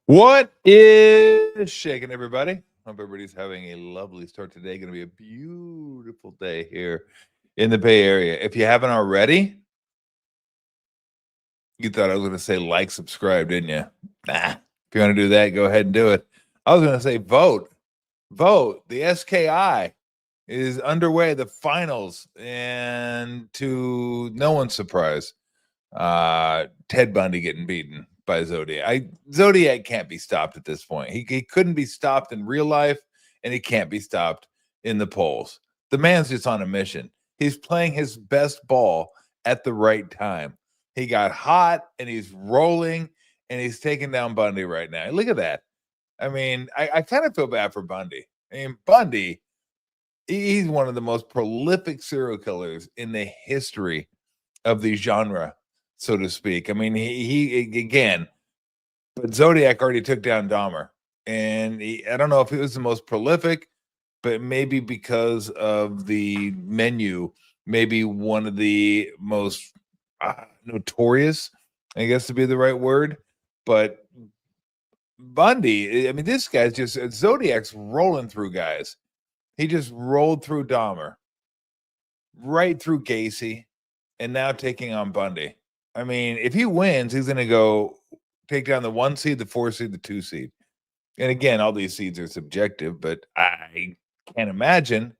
What is shaking, everybody? Hope everybody's having a lovely start today. Going to be a beautiful day here in the Bay Area. If you haven't already, you thought I was going to say like, subscribe, didn't you? Nah. If you want to do that, go ahead and do it. I was going to say vote. Vote. The SKI is underway, the finals, and to no one's surprise, Ted Bundy getting beaten by Zodiac. Zodiac can't be stopped at this point. He couldn't be stopped in real life, and he can't be stopped in the polls. The man's just on a mission. He's playing his best ball at the right time. He got hot, and he's rolling, and he's taking down Bundy right now. Look at that. I mean, I kind of feel bad for Bundy. I mean, Bundy, he's one of the most prolific serial killers in the history of the genre, so to speak. I mean, he again, but Zodiac already took down Dahmer, and I don't know if he was the most prolific, but maybe because of the menu, maybe one of the most notorious, I guess to be the right word. But Bundy, I mean, this guy's just Zodiac's rolling through guys. He just rolled through Dahmer, right through Gacy, and now taking on Bundy. I mean, if he wins, he's going to go take down the 1 seed, the 4 seed, the 2 seed. And again, all these seeds are subjective, but I can't imagine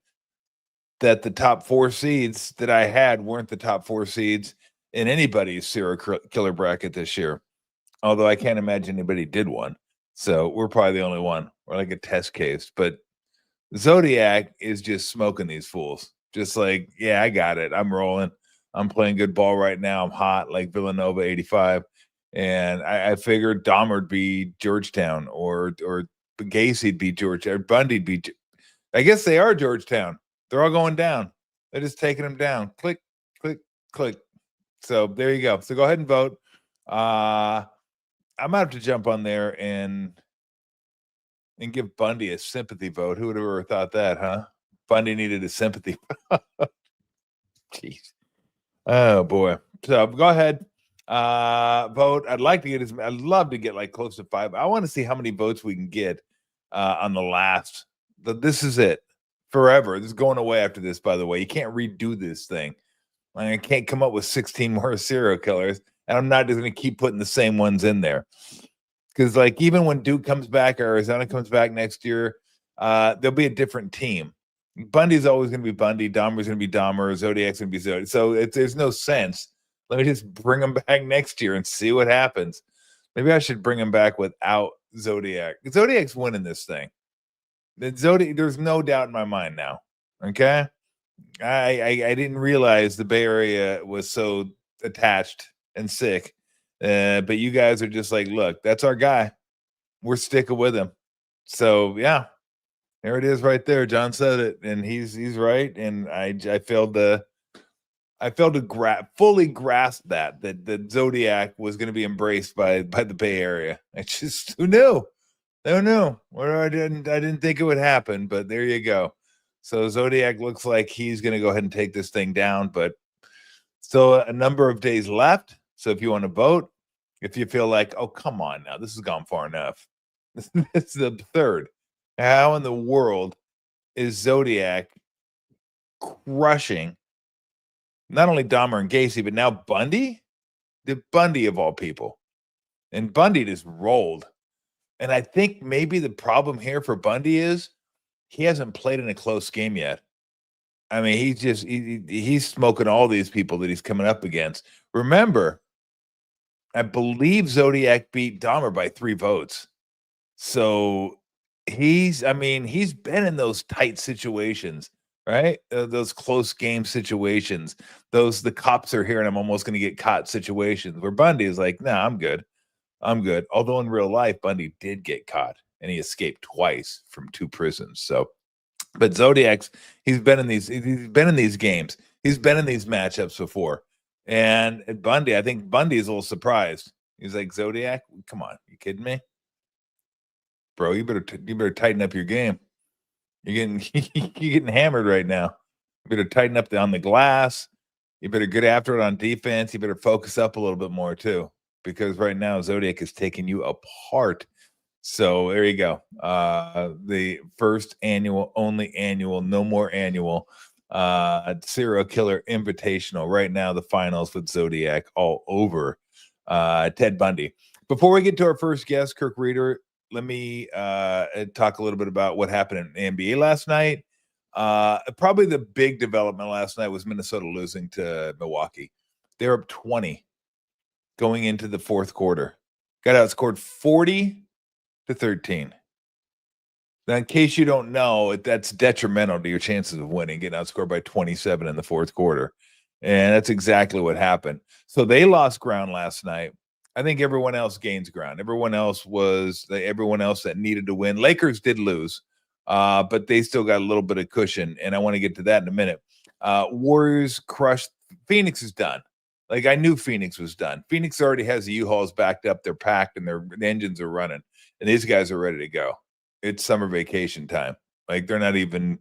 that the top 4 seeds that I had weren't the top 4 seeds in anybody's serial killer bracket this year. Although I can't imagine anybody did one. So we're probably the only one. We're like a test case. But Zodiac is just smoking these fools. Just like, yeah, I got it. I'm rolling. I'm playing good ball right now. I'm hot like Villanova 85. And I figured Dahmer'd be Georgetown or Gacy'd be Georgetown. Or Bundy'd be. I guess they are Georgetown. They're all going down. They're just taking them down. Click, click, click. So there you go. So go ahead and vote. I might have to jump on there and give Bundy a sympathy vote. Who would have ever thought that, huh? Bundy needed a sympathy. Jeez. Oh boy. So go ahead. Vote. I'd love to get like close to 5. I want to see how many votes we can get on the last. This is it. Forever. This is going away after this, by the way. You can't redo this thing. I can't come up with 16 more serial killers, and I'm not just going to keep putting the same ones in there. Because, like, even when Duke comes back or Arizona comes back next year, there'll be a different team. Bundy's always going to be Bundy. Dahmer's going to be Dahmer. Zodiac's going to be Zodiac. So there's no sense. Let me just bring them back next year and see what happens. Maybe I should bring him back without Zodiac. Zodiac's winning this thing. There's no doubt in my mind now. Okay? I didn't realize the Bay Area was so attached and sick. But you guys are just like, look, that's our guy. We're sticking with him. So yeah, there it is right there. John said it, and he's right. And I failed to fully grasp that Zodiac was going to be embraced by the Bay Area. I just who knew? Well, I didn't think it would happen, but there you go. So Zodiac looks like he's going to go ahead and take this thing down, but still a number of days left. So if you want to vote, if you feel like, oh, come on now, this has gone far enough. It's the 3rd. How in the world is Zodiac crushing not only Dahmer and Gacy, but now Bundy? The Bundy of all people. And Bundy just rolled. And I think maybe the problem here for Bundy is he hasn't played in a close game yet. I mean, he's smoking all these people that he's coming up against. Remember, I believe Zodiac beat Dahmer by 3 votes. So he's been in those tight situations, right? Those close game situations. The cops are here and I'm almost going to get caught situations where Bundy is like, nah, I'm good. Although in real life, Bundy did get caught and he escaped twice from 2 prisons. So, but Zodiac's he's been in these games. He's been in these matchups before. And at Bundy, I think Bundy's a little surprised. He's like, Zodiac, come on, you kidding me, bro? You better tighten up your game. You're getting hammered right now. You better tighten up on the glass. You better get after it on defense. You better focus up a little bit more too, because right now Zodiac is taking you apart. So there you go. The first annual, only annual, no more annual serial killer invitational. Right now, the finals with Zodiac all over Ted Bundy. Before we get to our first guest, Kirk Rueter, let me talk a little bit about what happened in the NBA last night. Probably the big development last night was Minnesota losing to Milwaukee. They're up 20 going into the fourth quarter. Got outscored 40-13. Now, in case you don't know, that's detrimental to your chances of winning, getting outscored by 27 in the fourth quarter. And that's exactly what happened. So they lost ground last night. I think everyone else gains ground. Everyone else that needed to win. Lakers did lose, but they still got a little bit of cushion. And I want to get to that in a minute. Warriors crushed. Phoenix is done. Like, I knew Phoenix was done. Phoenix already has the U-Hauls backed up. They're packed and the engines are running. And these guys are ready to go. It's summer vacation time. Like, they're not even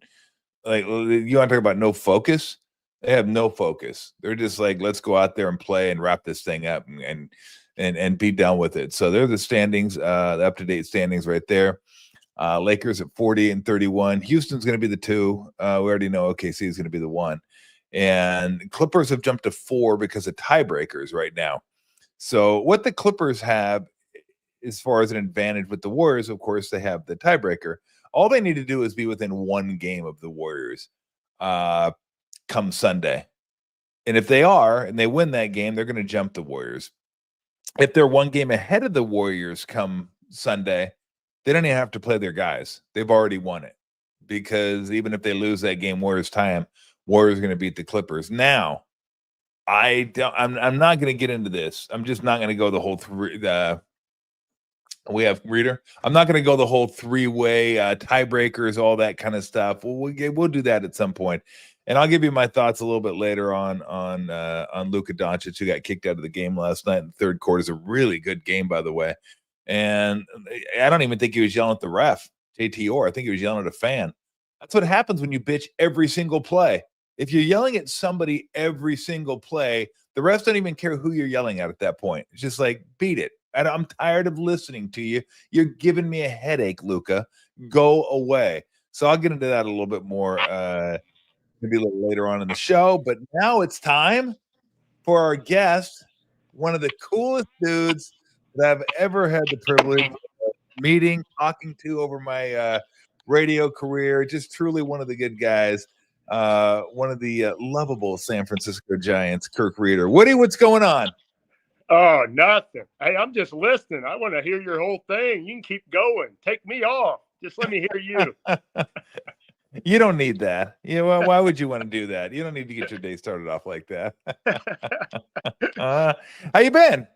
like, you want to talk about no focus? They have no focus. They're just like, let's go out there and play and wrap this thing up and be done with it. So they're the standings, the up-to-date standings right there. Lakers at 40-31. Houston's going to be the 2. We already know OKC is going to be the 1. And Clippers have jumped to 4 because of tiebreakers right now. So what the Clippers have as far as an advantage with the Warriors, of course, they have the tiebreaker. All they need to do is be within 1 game of the Warriors come Sunday. And if they are, and they win that game, they're going to jump the Warriors. If they're 1 game ahead of the Warriors come Sunday, they don't even have to play their guys. They've already won it. Because even if they lose that game, Warriors tie them, Warriors are going to beat the Clippers. Now, I'm not going to get into this. I'm just not going to go the whole we have Reader. I'm not going to go the whole 3-way tiebreakers, all that kind of stuff. We'll do that at some point, and I'll give you my thoughts a little bit later on Luka Doncic, who got kicked out of the game last night in the third quarter. Is a really good game, by the way, and I don't even think he was yelling at the ref, JT Orr. I think he was yelling at a fan. That's what happens when you bitch every single play. If you're yelling at somebody every single play, the refs don't even care who you're yelling at that point. It's just like, beat it. I'm tired of listening to you. You're giving me a headache, Luka. Go away. So I'll get into that a little bit more maybe a little later on in the show. But now it's time for our guest, one of the coolest dudes that I've ever had the privilege of meeting, talking to over my radio career. Just truly one of the good guys. One of the lovable San Francisco Giants, Kirk Rueter. Woody, what's going on? Oh, nothing. Hey, I'm just listening. I want to hear your whole thing. You can keep going. Take me off. Just let me hear you. You don't need that. Why would you want to do that? You don't need to get your day started off like that. How you been?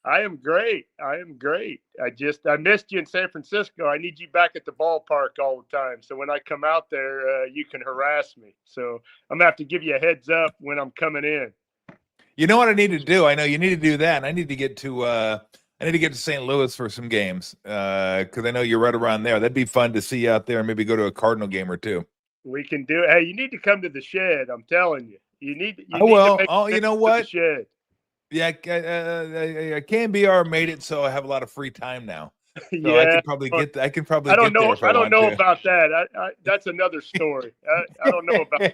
I am great. I missed you in San Francisco. I need you back at the ballpark all the time. So when I come out there, you can harass me. So I'm going to have to give you a heads up when I'm coming in. You know what I need to do? I know you need to do that, and I need to get to St. Louis for some games because I know you're right around there. That'd be fun to see you out there, and maybe go to a Cardinal game or 2. We can do it. Hey, you need to come to the Shed. I'm telling you. You need to make you know what? The Shed. Yeah, KNBR made it so I have a lot of free time now. So yeah, I could probably get there. I don't know about that. That's another story. I don't know about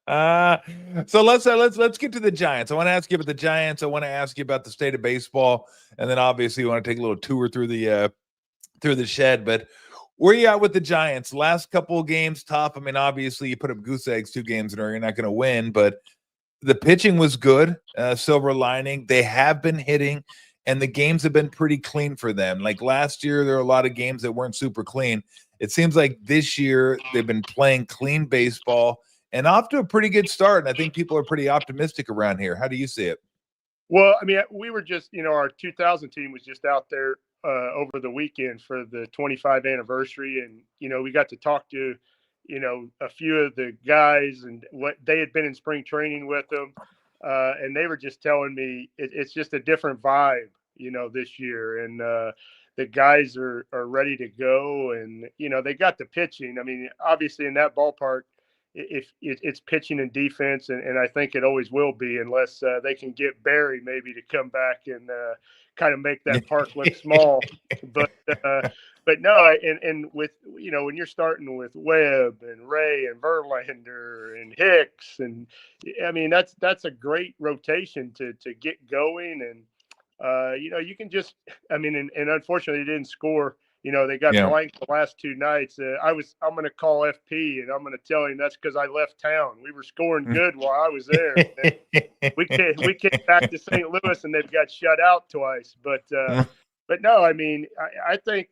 that. So let's get to the Giants. I want to ask you about the Giants. I want to ask you about the state of baseball, and then obviously you want to take a little tour through the Shed. But where you at with the Giants? Last couple of games, tough. I mean, obviously you put up goose eggs 2 games in a row. You're not going to win, but the pitching was good. Silver lining. They have been hitting. And the games have been pretty clean for them. Like last year, there were a lot of games that weren't super clean. It seems like this year they've been playing clean baseball and off to a pretty good start. And I think people are pretty optimistic around here. How do you see it? Well, I mean, we were just, our 2000 team was just out there over the weekend for the 25th anniversary. And, we got to talk to, a few of the guys and what they had been in spring training with them. And they were just telling me it's just a different vibe, this year. And the guys are ready to go. And, they got the pitching. I mean, obviously in that ballpark, if it's pitching and defense, and I think it always will be, unless they can get Barry maybe to come back and kind of make that park look small. But but no, and with when you're starting with Webb and Ray and Verlander and Hicks, and I mean that's a great rotation to get going, and you can just, I mean, and unfortunately, they didn't score. They got Yeah. blanked the last two nights. I'm going to call FP, and I'm going to tell him that's because I left town. We were scoring good while I was there. We came back to St. Louis, and they've got shut out twice. But no, I mean, I think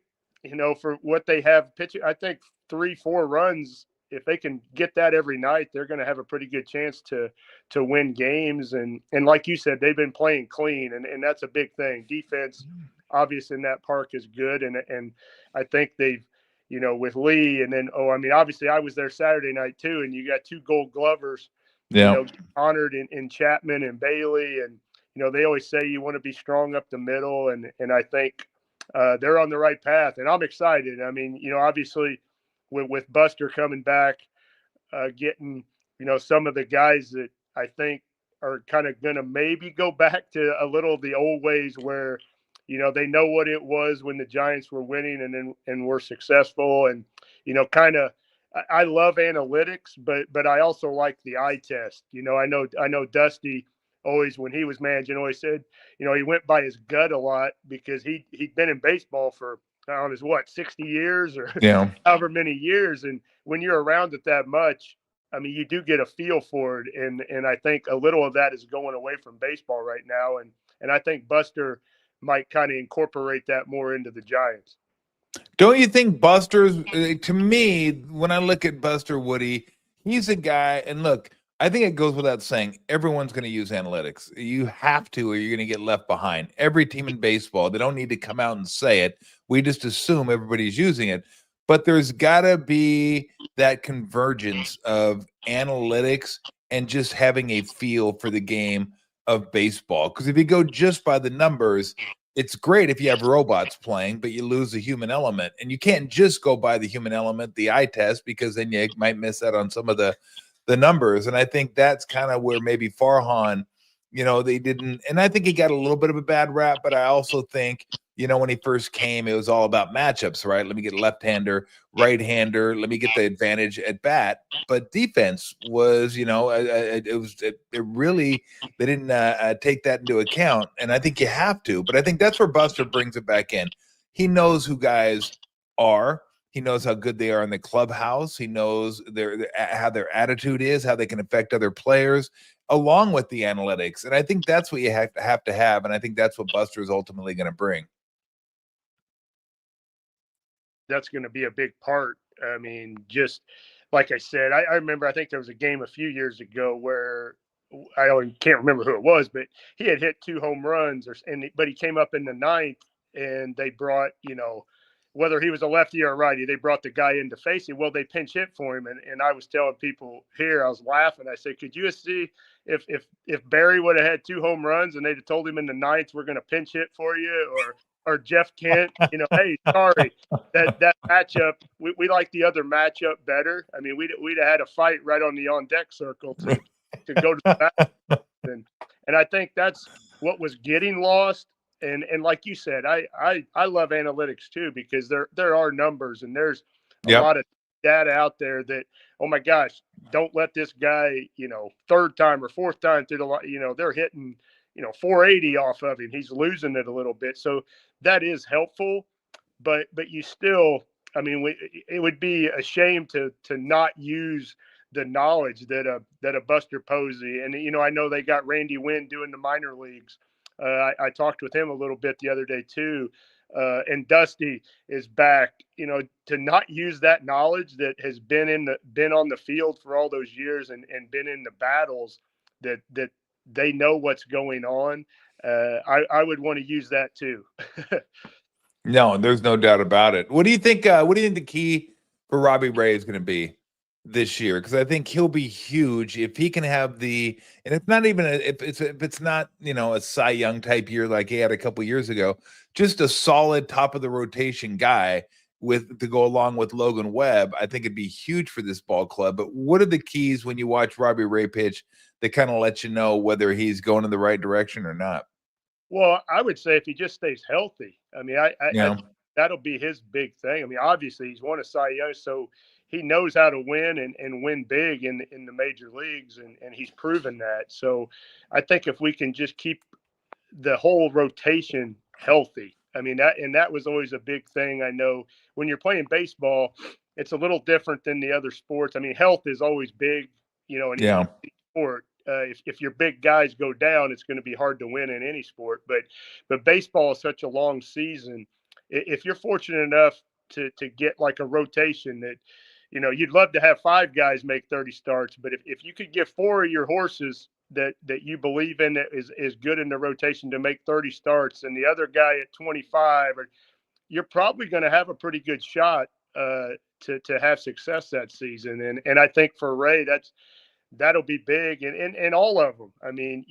for what they have pitching, I think 3-4 runs. If they can get that every night, they're going to have a pretty good chance to win games. And like you said, they've been playing clean, and that's a big thing. Defense, obviously, in that park is good, and I think they've, with Lee, and then I mean, obviously, I was there Saturday night too, and you got 2 Gold Glovers, honored in Chapman and Bailey, and they always say you want to be strong up the middle, and I think they're on the right path, and I'm excited. I mean, obviously, with Buster coming back, getting some of the guys that I think are kind of going to maybe go back to a little of the old ways where they know what it was when the Giants were winning and were successful, and kind of I love analytics, but I also like the eye test. I know Dusty always, when he was managing, always said he went by his gut a lot because he'd been in baseball for, on his 60 years or however many years. And when you're around it that much, I mean, you do get a feel for it. And I think a little of that is going away from baseball right now. And I think Buster might kind of incorporate that more into the Giants. Don't you think Buster's, to me, when I look at Buster Woody, he's a guy, and look, I think it goes without saying, everyone's going to use analytics. You have to, or you're going to get left behind. Every team in baseball, they don't need to come out and say it. We just assume everybody's using it. But there's got to be that convergence of analytics and just having a feel for the game of baseball. Because if you go just by the numbers, it's great if you have robots playing, but you lose the human element. And you can't just go by the human element, the eye test, because then you might miss out on some of the numbers. And I think that's kind of where maybe Farhan, they didn't, and I think he got a little bit of a bad rap, but I also think, when he first came, it was all about matchups, right? Let me get left-hander, right-hander, let me get the advantage at bat. But defense was, it really, they didn't take that into account. And I think you have to, but I think that's where Buster brings it back in. He knows who guys are. He knows how good they are in the clubhouse. He knows how their attitude is, how they can affect other players, along with the analytics. And I think that's what you have to have. And I think that's what Buster is ultimately going to bring. That's going to be a big part. I mean, just like I said, I remember, I think there was a game a few years ago where I can't remember who it was, but he had hit 2 home runs, but he came up in the 9th, and they brought, whether he was a lefty or a righty, they brought the guy in to face him. Well, they pinch hit for him. And I was telling people here, I was laughing. I said, could you see if Barry would have had 2 home runs and they'd have told him in the 9th, we're going to pinch hit for you, or Jeff Kent, hey, sorry, that matchup, we like the other matchup better. I mean, we'd have had a fight right on the on-deck circle to go to the back. And I think that's what was getting lost. And like you said, I love analytics too, because there are numbers, and there's a lot of data out there that, oh my gosh, don't let this guy, 3rd time or 4th time through the, they're hitting, 480 off of him. He's losing it a little bit. So that is helpful, but you still, I mean, it would be a shame to not use the knowledge that a Buster Posey, and I know they got Randy Wynn doing the minor leagues. I talked with him a little bit the other day too, and Dusty is back. To not use that knowledge that has been on the field for all those years and been in the battles that they know what's going on. I would want to use that too. No, there's no doubt about it. What do you think? What do you think the key for Robbie Ray is going to be this year? Because I think he'll be huge if he can have and it's not even if it's not a Cy Young type year like he had a couple years ago. Just a solid top of the rotation guy with to go along with Logan Webb, I think it'd be huge for this ball club. But what are the keys when you watch Robbie Ray pitch that kind of let you know whether he's going in the right direction or not? Well, I would say if he just stays healthy, I mean, I Yeah, think that'll be his big thing. I mean, obviously he's won a Cy Young, so he knows how to win and win big in the major leagues, and he's proven that. So I think if we can just keep the whole rotation healthy. I mean that was always a big thing. I know when you're playing baseball, it's a little different than the other sports. I mean, health is always big, in yeah, any sport. If your big guys go down, it's going to be hard to win in any sport. But baseball is such a long season. If you're fortunate enough to get like a rotation that, you'd love to have 5 guys make 30 starts, but if you could get 4 of your horses that you believe in that is good in the rotation to make 30 starts, and the other guy at 25, or you're probably going to have a pretty good shot to have success that season. And I think for Ray, that'll be big, and all of them. I mean,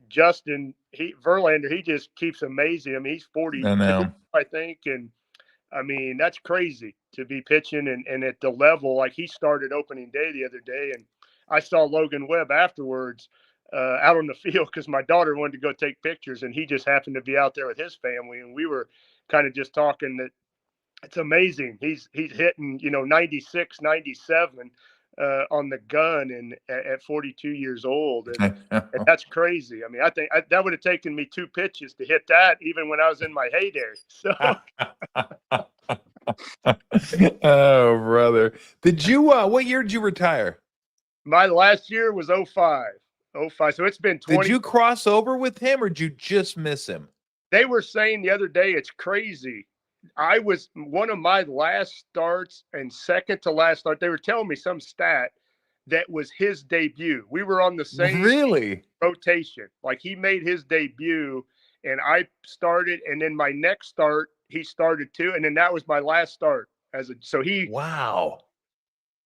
Justin Verlander, he just keeps amazing. I mean, he's I 42, know. I think, and I mean, that's crazy to be pitching and at the level like he started opening day the other day. And I saw Logan Webb afterwards out on the field because my daughter wanted to go take pictures, and he just happened to be out there with his family. And we were kind of just talking that it's amazing. He's hitting, 96, 97 on the gun and at 42 years old. And that's crazy. I mean, I think that would have taken me 2 pitches to hit that even when I was in my heyday. So Oh, brother. Did you what year did you retire? my last year was 05. 05. So it's been Did 20. you cross over with him or did you just miss him? They were saying the other day, it's crazy. I was one of my last starts and second to last start. They were telling me some stat that was his debut. We were on the same Really? rotation. Like he made his debut and I started, and then my next start, he started too. And then that was my last start so he Wow.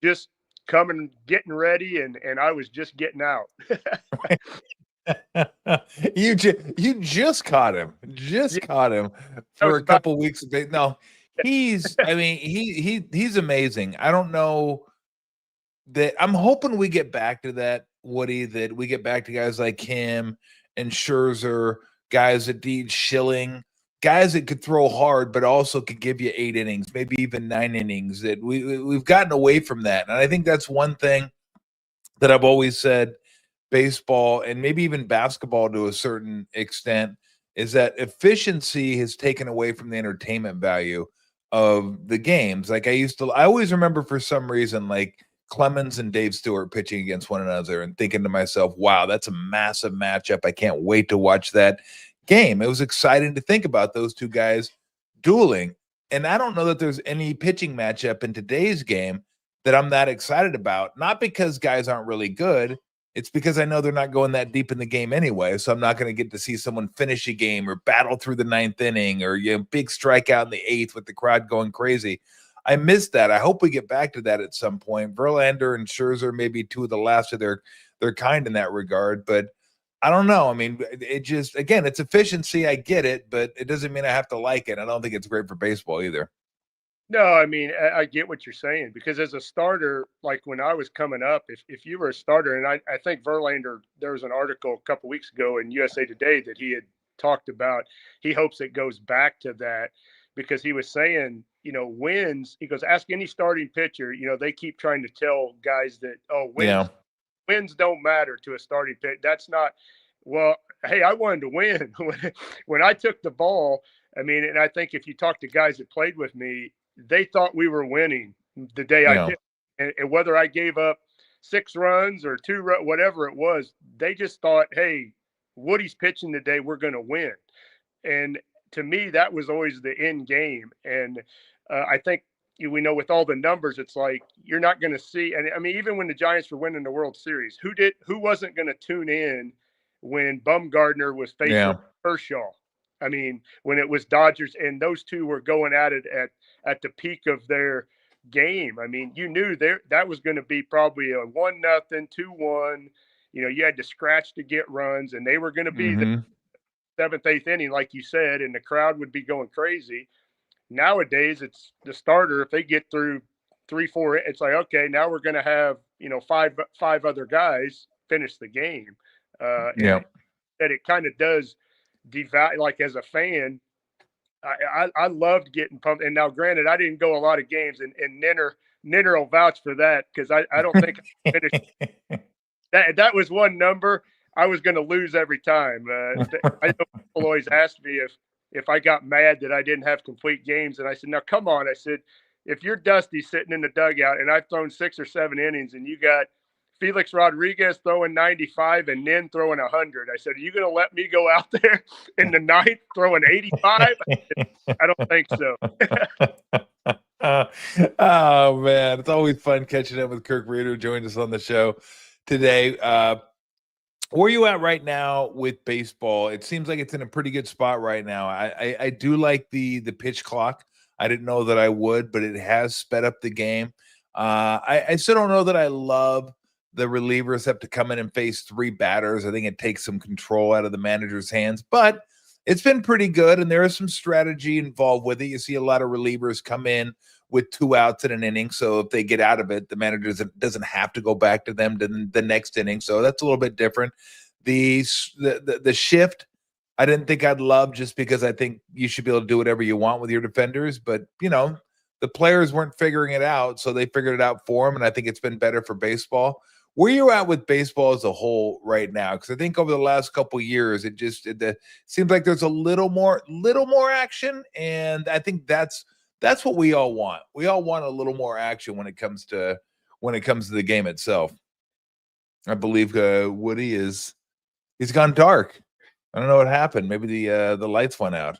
just coming, getting ready. And I was just getting out. You just caught him. Just Yeah, caught him that for was a about. couple weeks. No, I mean, he's amazing. I don't know that I'm hoping we get back to that, Woody, that we get back to guys like him and Scherzer, guys that need Schilling, guys that could throw hard, but also could give you 8 innings, maybe even 9 innings. That we've gotten away from that. And I think that's one thing that I've always said baseball and maybe even basketball to a certain extent is that efficiency has taken away from the entertainment value of the games. Like I always remember for some reason, like Clemens and Dave Stewart pitching against one another and thinking to myself, wow, that's a massive matchup. I can't wait to watch that game. It was exciting to think about those two guys dueling. And I don't know that there's any pitching matchup in today's game that I'm that excited about. Not because guys aren't really good. It's because I know they're not going that deep in the game anyway. So I'm not going to get to see someone finish a game or battle through the 9th inning or big strikeout in the 8th with the crowd going crazy. I missed that. I hope we get back to that at some point. Verlander and Scherzer may be 2 of the last of their kind in that regard, but I don't know. I mean, it just, again, it's efficiency. I get it, but it doesn't mean I have to like it. I don't think it's great for baseball either. No, I mean, I get what you're saying because as a starter, like when I was coming up, if you were a starter, and I think Verlander, there was an article a couple weeks ago in USA Today that he had talked about. He hopes it goes back to that because he was saying, wins. He goes, ask any starting pitcher. They keep trying to tell guys that, oh, Yeah. wins don't matter to a starting pitcher. That's not. Well, hey, I wanted to win when I took the ball. I mean, and I think if you talk to guys that played with me, they thought we were winning the day I Yeah. pitched. And whether I gave up 6 runs or 2, whatever it was, they just thought, hey, Woody's pitching today, we're going to win. And to me, that was always the end game. And I think we know with all the numbers, it's like you're not going to see. And I mean, even when the Giants were winning the World Series, who wasn't going to tune in when Bumgarner was facing Yeah. Kershaw? I mean, when it was Dodgers and those two were going at it at the peak of their game. I mean, you knew that was going to be probably a 1-0, 2-1. You had to scratch to get runs, and they were going to be the Mm-hmm. 7th, 8th inning, like you said, and the crowd would be going crazy. nowadays it's the starter. If they get through 3-4, it's like, okay, now we're going to have, five other guys finish the game. Yeah. And that it kind of does devalue, like as a fan, I loved getting pumped. And now, granted, I didn't go a lot of games, and Ninner will vouch for that, because I don't think I finished. That was one number I was going to lose every time. I know people always ask me if I got mad that I didn't have complete games, and I said, "Now, come on," I said, "if you're Dusty sitting in the dugout and I've thrown 6 or 7 innings, and you got Felix Rodriguez throwing 95 and Nin throwing 100. I said, are you going to let me go out there in the ninth throwing 85? I don't think so." Oh man, it's always fun catching up with Kirk Rueter, who joined us on the show today. Where are you at right now with baseball? It seems like it's in a pretty good spot right now. I do like the pitch clock. I didn't know that I would, but it has sped up the game. I still don't know that I love the relievers have to come in and face 3 batters. I think it takes some control out of the manager's hands, but it's been pretty good, and there is some strategy involved with it. You see a lot of relievers come in with 2 outs in an inning, so if they get out of it, the manager doesn't have to go back to them to the next inning, so that's a little bit different. The shift, I didn't think I'd love, just because I think you should be able to do whatever you want with your defenders, but, the players weren't figuring it out, so they figured it out for them, and I think it's been better for baseball. Where you at with baseball as a whole right now? Because I think over the last couple of years, it seems like there's a little more action, and I think that's what we all want. We all want a little more action when it comes to the game itself. I believe Woody he's gone dark. I don't know what happened. Maybe the lights went out.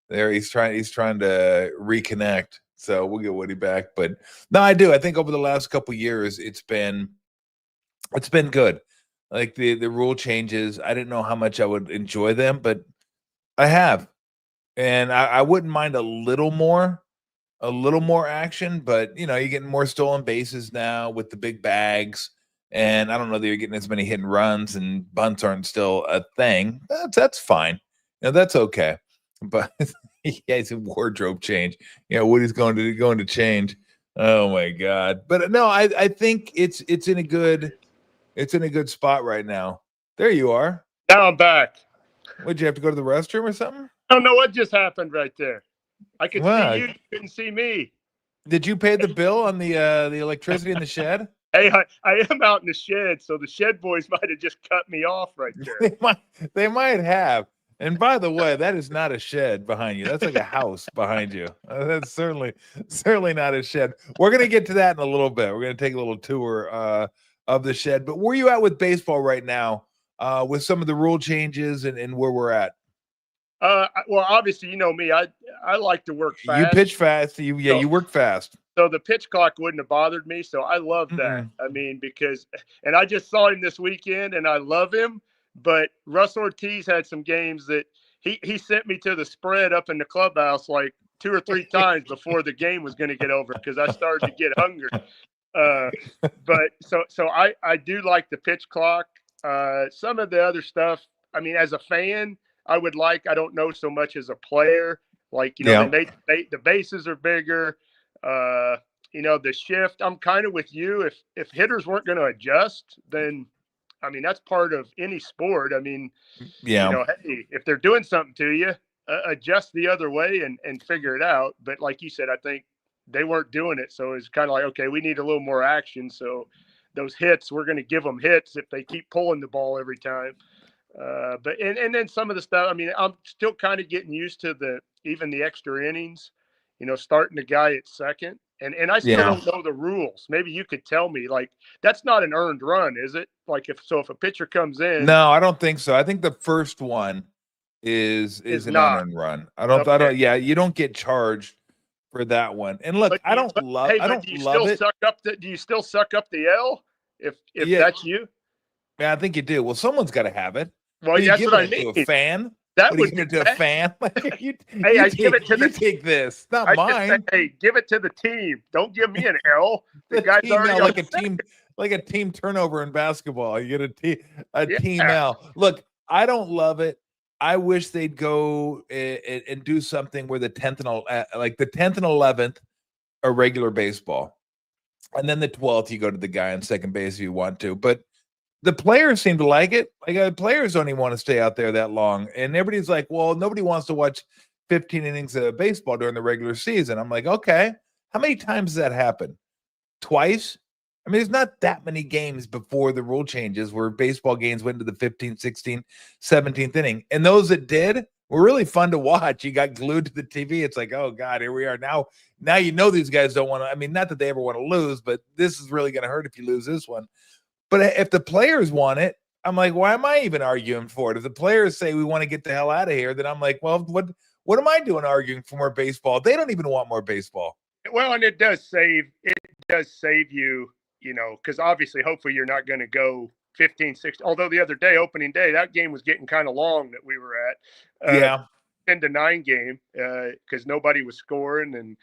There, he's trying to reconnect. So we'll get Woody back. But no, I do. I think over the last couple of years, it's been good. Like the rule changes, I didn't know how much I would enjoy them, but I have. And I wouldn't mind a little more action, but you're getting more stolen bases now with the big bags. And I don't know that you're getting as many hit and runs, and bunts aren't still a thing. That's fine. That's okay. But yeah, it's a wardrobe change. Woody's going to change. Oh my God. But no, I think it's in a good spot right now. There you are. Now I'm back. Would you have to go to the restroom or something? I don't know what just happened right there. I could see you couldn't see me. Did you pay the bill on the electricity in the shed? Hey, I am out in the shed, so the shed boys might have just cut me off right there. They might have. And by the way, that is not a shed behind you. That's like a house behind you. That's certainly not a shed. We're going to get to that in a little bit. We're going to take a little tour of the shed. But where are you at with baseball right now, with some of the rule changes and where we're at? Well, obviously, you know me. I like to work fast. You pitch fast. You work fast. So the pitch clock wouldn't have bothered me. So I love that. I mean, and I just saw him this weekend, and I love him. But Russ Ortiz had some games that he sent me to the spread up in the clubhouse like 2 or 3 times before the game was going to get over, because I started to get hungry. But so I do like the pitch clock. Some of the other stuff, I mean, as a fan, I don't know so much as a player. Like, the bases are bigger. The shift, I'm kind of with you. If hitters weren't going to adjust, then, I mean, that's part of any sport. I mean, hey, if they're doing something to you, adjust the other way and figure it out. But like you said, I think they weren't doing it. So it's kind of like, okay, we need a little more action. So those hits, we're going to give them hits if they keep pulling the ball every time. But then some of the stuff, I mean, I'm still kind of getting used to even the extra innings, starting the guy at second. And I still don't know the rules. Maybe you could tell me, like, that's not an earned run, is it? Like, if a pitcher comes in. No, I don't think so. I think the first one is an unearned run. I don't. Yeah, you don't get charged for that one. And look, I don't love it. Do you still suck up the L if that's you? Yeah, I think you do. Well, someone's got to have it. Well, that's what I mean. To a fan. That would give it to a fan. I give it to take this, not mine. Hey, give it to the team. Don't give me an L. The guy's already like a team turnover in basketball. You get a team L. Look, I don't love it. I wish they'd go and do something where the 10th and like the 10th and 11th are regular baseball, and then the 12th you go to the guy on second base if you want to. But the players seem to like it. Like players don't even want to stay out there that long, and everybody's like, "Well, nobody wants to watch 15 innings of baseball during the regular season." I'm like, okay, how many times does that happen? Twice? I mean, there's not that many games before the rule changes where baseball games went to the 15th, 16th, 17th inning. And those that did were really fun to watch. You got glued to the TV. It's like, oh God, here we are. Now you know these guys don't want to. I mean, not that they ever want to lose, but this is really going to hurt if you lose this one. But if the players want it, I'm like, why am I even arguing for it? If the players say we want to get the hell out of here, then I'm like, well, what am I doing arguing for more baseball? They don't even want more baseball. Well, and it does save you, because obviously, hopefully you're not going to go 15, 16. Although the other day, opening day, that game was getting kind of long that we were at. Yeah. 10-9 game because nobody was scoring. And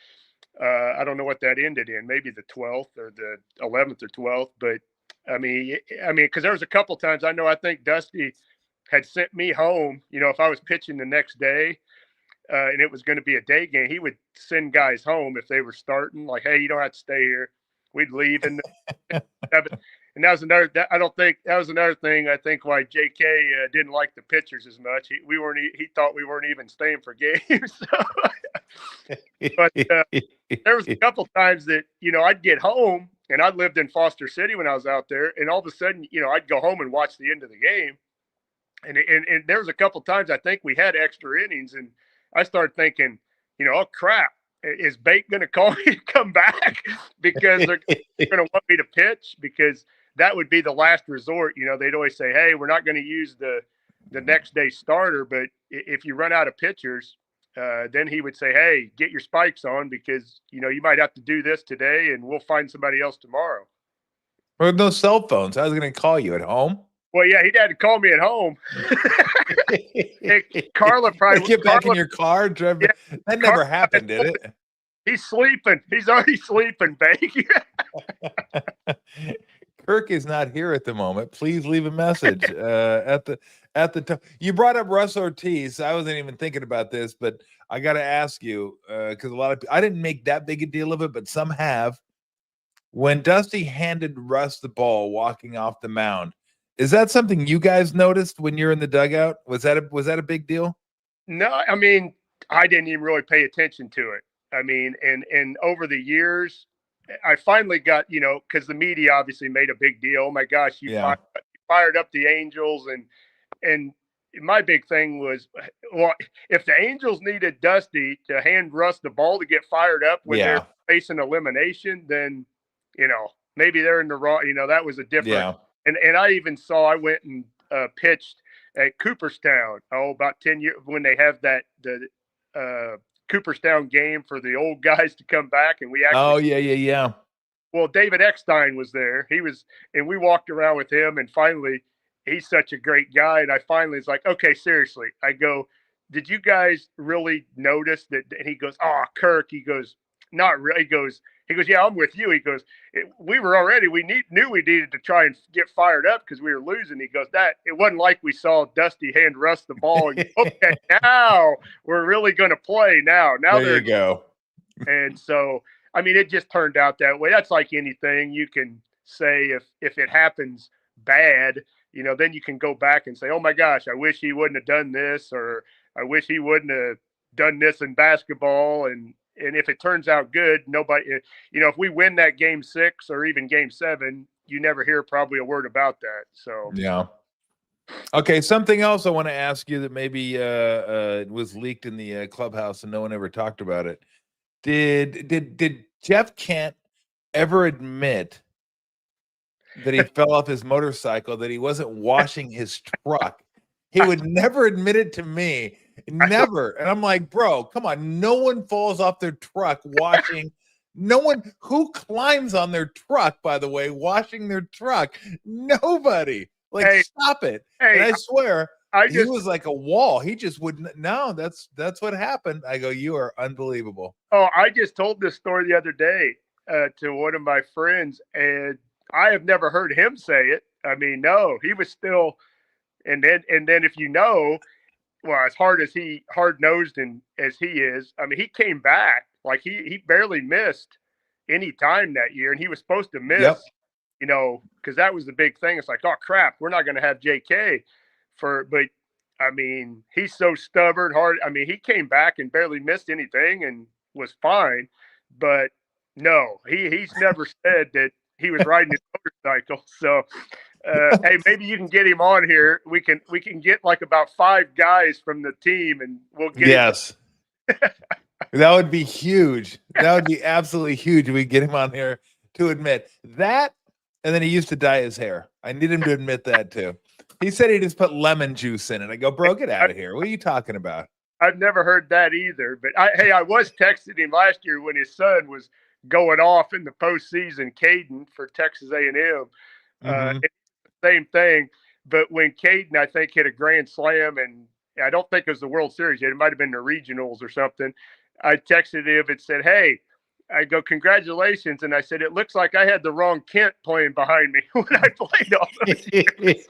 I don't know what that ended in, maybe the 12th or the 11th or 12th. But I mean, because there was a couple times I think Dusty had sent me home, if I was pitching the next day, and it was going to be a day game, he would send guys home if they were starting, like, hey, you don't have to stay here. We'd leave. And and that was another thing I think why JK didn't like the pitchers as much. He thought we weren't even staying for games. But there was a couple times that, I'd get home, and I lived in Foster City when I was out there, and all of a sudden, I'd go home and watch the end of the game. And there was a couple times I think we had extra innings, and I started thinking, oh crap, is Bate going to call me to come back because they're going to want me to pitch? Because that would be the last resort. They'd always say, hey, we're not going to use the next day starter, but if you run out of pitchers, then he would say, hey, get your spikes on because, you might have to do this today and we'll find somebody else tomorrow. With no cell phones. I was going to call you at home. Well, yeah, he'd had to call me at home. Carla probably get back in your car. Drive. Yeah, that never happened, did it? He's sleeping. He's already sleeping, baby. Kirk is not here at the moment. Please leave a message at the time. You brought up Russ Ortiz. I wasn't even thinking about this, but I got to ask you because a lot of people, I didn't make that big a deal of it, but some have. When Dusty handed Russ the ball walking off the mound, is that something you guys noticed when you're in the dugout? Was that a big deal? No, I mean, I didn't even really pay attention to it. I mean, and over the years, I finally got, because the media obviously made a big deal. Oh my gosh, you fired up the Angels, and my big thing was, well, if the Angels needed Dusty to hand Russ the ball to get fired up when they're facing elimination, then maybe they're in the wrong. That was a different. Yeah. And I even I went and pitched at Cooperstown, about 10 years when they have the Cooperstown game for the old guys to come back. And we actually, yeah. Well, David Eckstein was there. And we walked around with him, and finally, he's such a great guy. And I finally was like, okay, seriously. I go, did you guys really notice that? And he goes, oh, Kirk. He goes, not really. He goes, yeah, I'm with you. He goes, we knew we needed to try and get fired up because we were losing. He goes, it wasn't like we saw Dusty hand Russ the ball. And, okay, now we're really going to play now. There you go. And so, I mean, it just turned out that way. That's like anything you can say if it happens bad, then you can go back and say, oh my gosh, I wish he wouldn't have done this, or I wish he wouldn't have done this in basketball. And if it turns out good, nobody, if we win that game 6 or even game 7, you never hear probably a word about that. So, yeah. Okay. Something else I want to ask you that maybe was leaked in the clubhouse and no one ever talked about it. Did Jeff Kent ever admit that he fell off his motorcycle, that he wasn't washing his truck? He would never admit it to me. Never. And I'm like, bro, come on. No one falls off their truck washing. No one who climbs on their truck, by the way, washing their truck. Nobody. Like, stop it. Hey, and I swear, he was like a wall. He just wouldn't. No, that's what happened. I go, you are unbelievable. Oh, I just told this story the other day to one of my friends, and I have never heard him say it. I mean, no, he was still. And then if well, as hard nosed and as he is, I mean, he came back like he barely missed any time that year, and he was supposed to Yep. miss, because that was the big thing. It's like, oh crap, we're not going to have JK but I mean, he's so stubborn, hard. I mean, he came back and barely missed anything and was fine, but no, he's never said that he was riding his motorcycle. So hey, maybe you can get him on here. We can get like about 5 guys from the team, and we'll get him. Yes. That would be huge. That would be absolutely huge. We get him on here to admit that. And then he used to dye his hair. I need him to admit that too. He said he just put lemon juice in it. I go, bro, get out of here. What are you talking about? I've never heard that either. But I was texting him last year when his son was going off in the postseason, Caden for Texas A&M. Mm-hmm. Same thing. But when Caden, I think, hit a grand slam, and I don't think it was the World Series yet, it might have been the regionals or something. I texted him and said, hey, I go, congratulations. And I said, it looks like I had the wrong Kent playing behind me when I played all those years.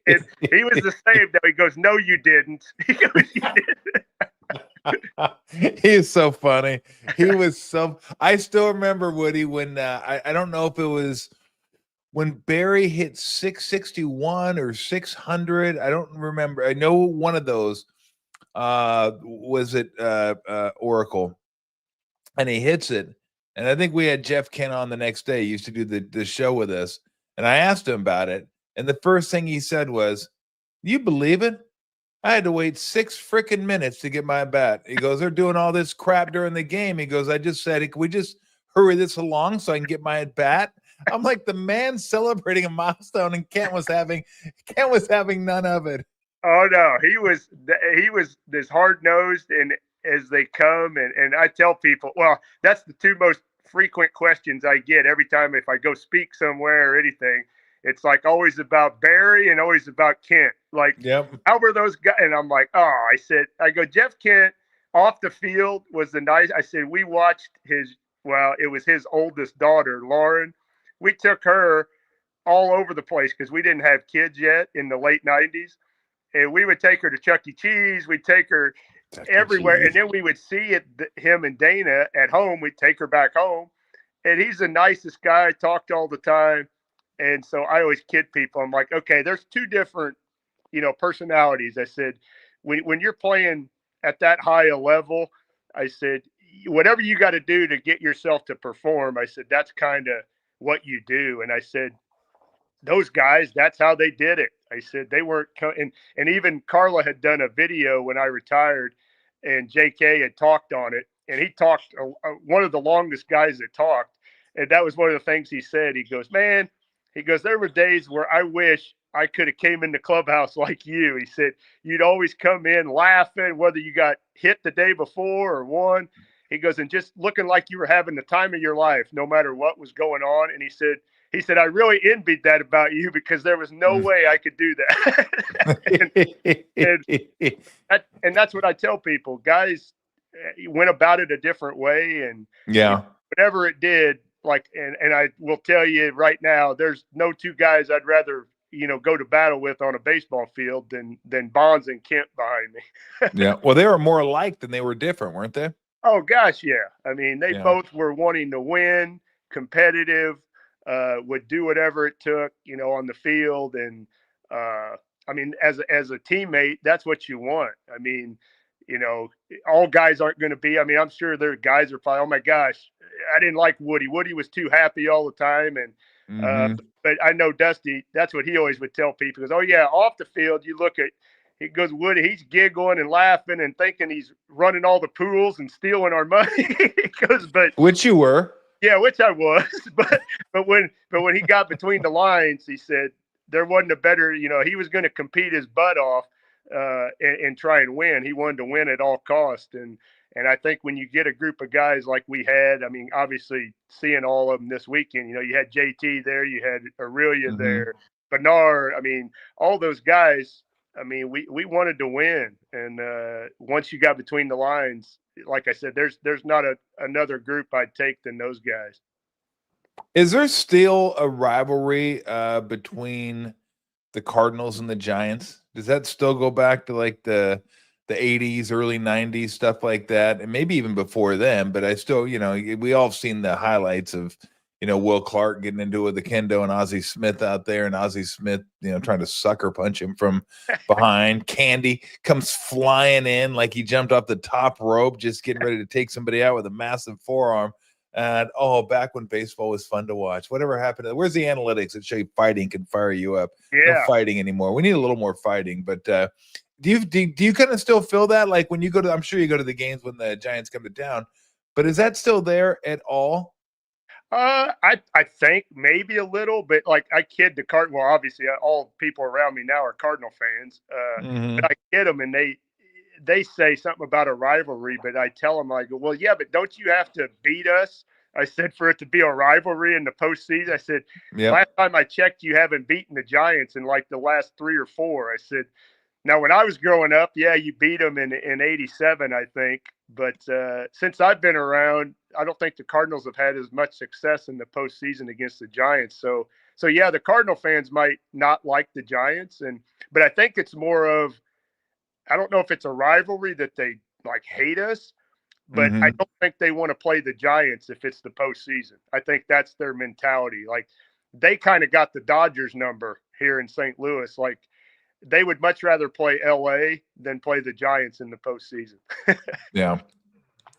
And he was the same. Though. He goes, no, you didn't. He goes, you didn't. He's so funny. He was so, I still remember Woody when, I don't know if it was when Barry hit 661 or 600. I don't remember. I know one of those was it Oracle. And he hits it. And I think we had Jeff Kent on the next day. He used to do the show with us. And I asked him about it. And the first thing he said was, you believe it? I had to wait 6 freaking minutes to get my bat. He goes, they're doing all this crap during the game. He goes, I just said, can we just hurry this along so I can get my at bat? I'm like, the man celebrating a milestone, and Kent was having none of it. Oh no, he was this hard nosed and as they come, and I tell people, well, that's the 2 most frequent questions I get every time if I go speak somewhere or anything. It's like always about Barry and always about Kent. Like, yep. How were those guys? And I'm like, oh, I go, Jeff Kent off the field was the nice. I said, we watched it was his oldest daughter, Lauren. We took her all over the place because we didn't have kids yet in the late 90s. And we would take her to Chuck E. Cheese. We'd take her everywhere. And then we would see him and Dana at home. We'd take her back home. And he's the nicest guy. Talked all the time. And so I always kid people. I'm like, okay, there's 2 different, personalities. I said, when you're playing at that high a level, I said, whatever you got to do to get yourself to perform, I said, that's kind of what you do. And I said, those guys, that's how they did it. I said they weren't, and even Carla had done a video when I retired, and JK had talked on it, and he talked one of the longest guys that talked, and that was one of the things he said. He goes, man, there were days where I wish I could have came in the clubhouse like you. He said you'd always come in laughing, whether you got hit the day before or won. He goes, and just looking like you were having the time of your life, no matter what was going on. And he said, I really envied that about you because there was no way I could do that. and that's what I tell people. Guys went about it a different way. And whatever it did, and I will tell you right now, there's no 2 guys I'd rather, go to battle with on a baseball field than Bonds and Kent behind me. Yeah. Well, they were more alike than they were different, weren't they? Oh, gosh, yeah. I mean, they both were wanting to win, competitive, would do whatever it took, on the field. And, I mean, as a teammate, that's what you want. I mean, all guys aren't going to be. I mean, I'm sure their guys are probably, oh, my gosh, I didn't like Woody. Woody was too happy all the time. And but I know Dusty, that's what he always would tell people. He goes, oh, yeah, off the field, you look at – he goes, Woody, he's giggling and laughing and thinking he's running all the pools and stealing our money. He goes, but which you were, yeah, which I was, but when he got between the lines, he said there wasn't a better, he was going to compete his butt off and try and win. He wanted to win at all costs, and I think when you get a group of guys like we had, I mean, obviously seeing all of them this weekend, you had JT there, you had Aurelia there, Bernard. I mean, all those guys. I mean, we wanted to win, and once you got between the lines, like I said, there's not another group I'd take than those guys. Is there still a rivalry between the Cardinals and the Giants? Does that still go back to like the 80s, early 90s, stuff like that? And maybe even before then, but I still, we all have seen the highlights of, Will Clark getting into it with the kendo and Ozzie Smith out there, and Ozzie Smith, trying to sucker punch him from behind. Candy comes flying in like he jumped off the top rope, just getting ready to take somebody out with a massive forearm. And back when baseball was fun to watch. Whatever happened? Where's the analytics that show you fighting can fire you up? Yeah. No fighting anymore. We need a little more fighting. But do you kind of still feel that? Like when you go to, I'm sure you go to the games when the Giants come to town, but is that still there at all? I think maybe a little, but like I kid the Cardinal. Well, obviously all people around me now are Cardinal fans. But I kid them, and they say something about a rivalry, but I tell them, I go, well, yeah, but don't you have to beat us? I said, for it to be a rivalry in the postseason. I said, last time I checked, you haven't beaten the Giants in like the last 3 or 4. I said, now when I was growing up, yeah, you beat them in '87, I think. But since I've been around, I don't think the Cardinals have had as much success in the postseason against the Giants. So yeah, the Cardinal fans might not like the Giants, but I think it's more of, I don't know if it's a rivalry that they like hate us, but I don't think they want to play the Giants if it's the postseason. I think that's their mentality. Like they kind of got the Dodgers number here in St. Louis. Like they would much rather play LA than play the Giants in the postseason. Yeah.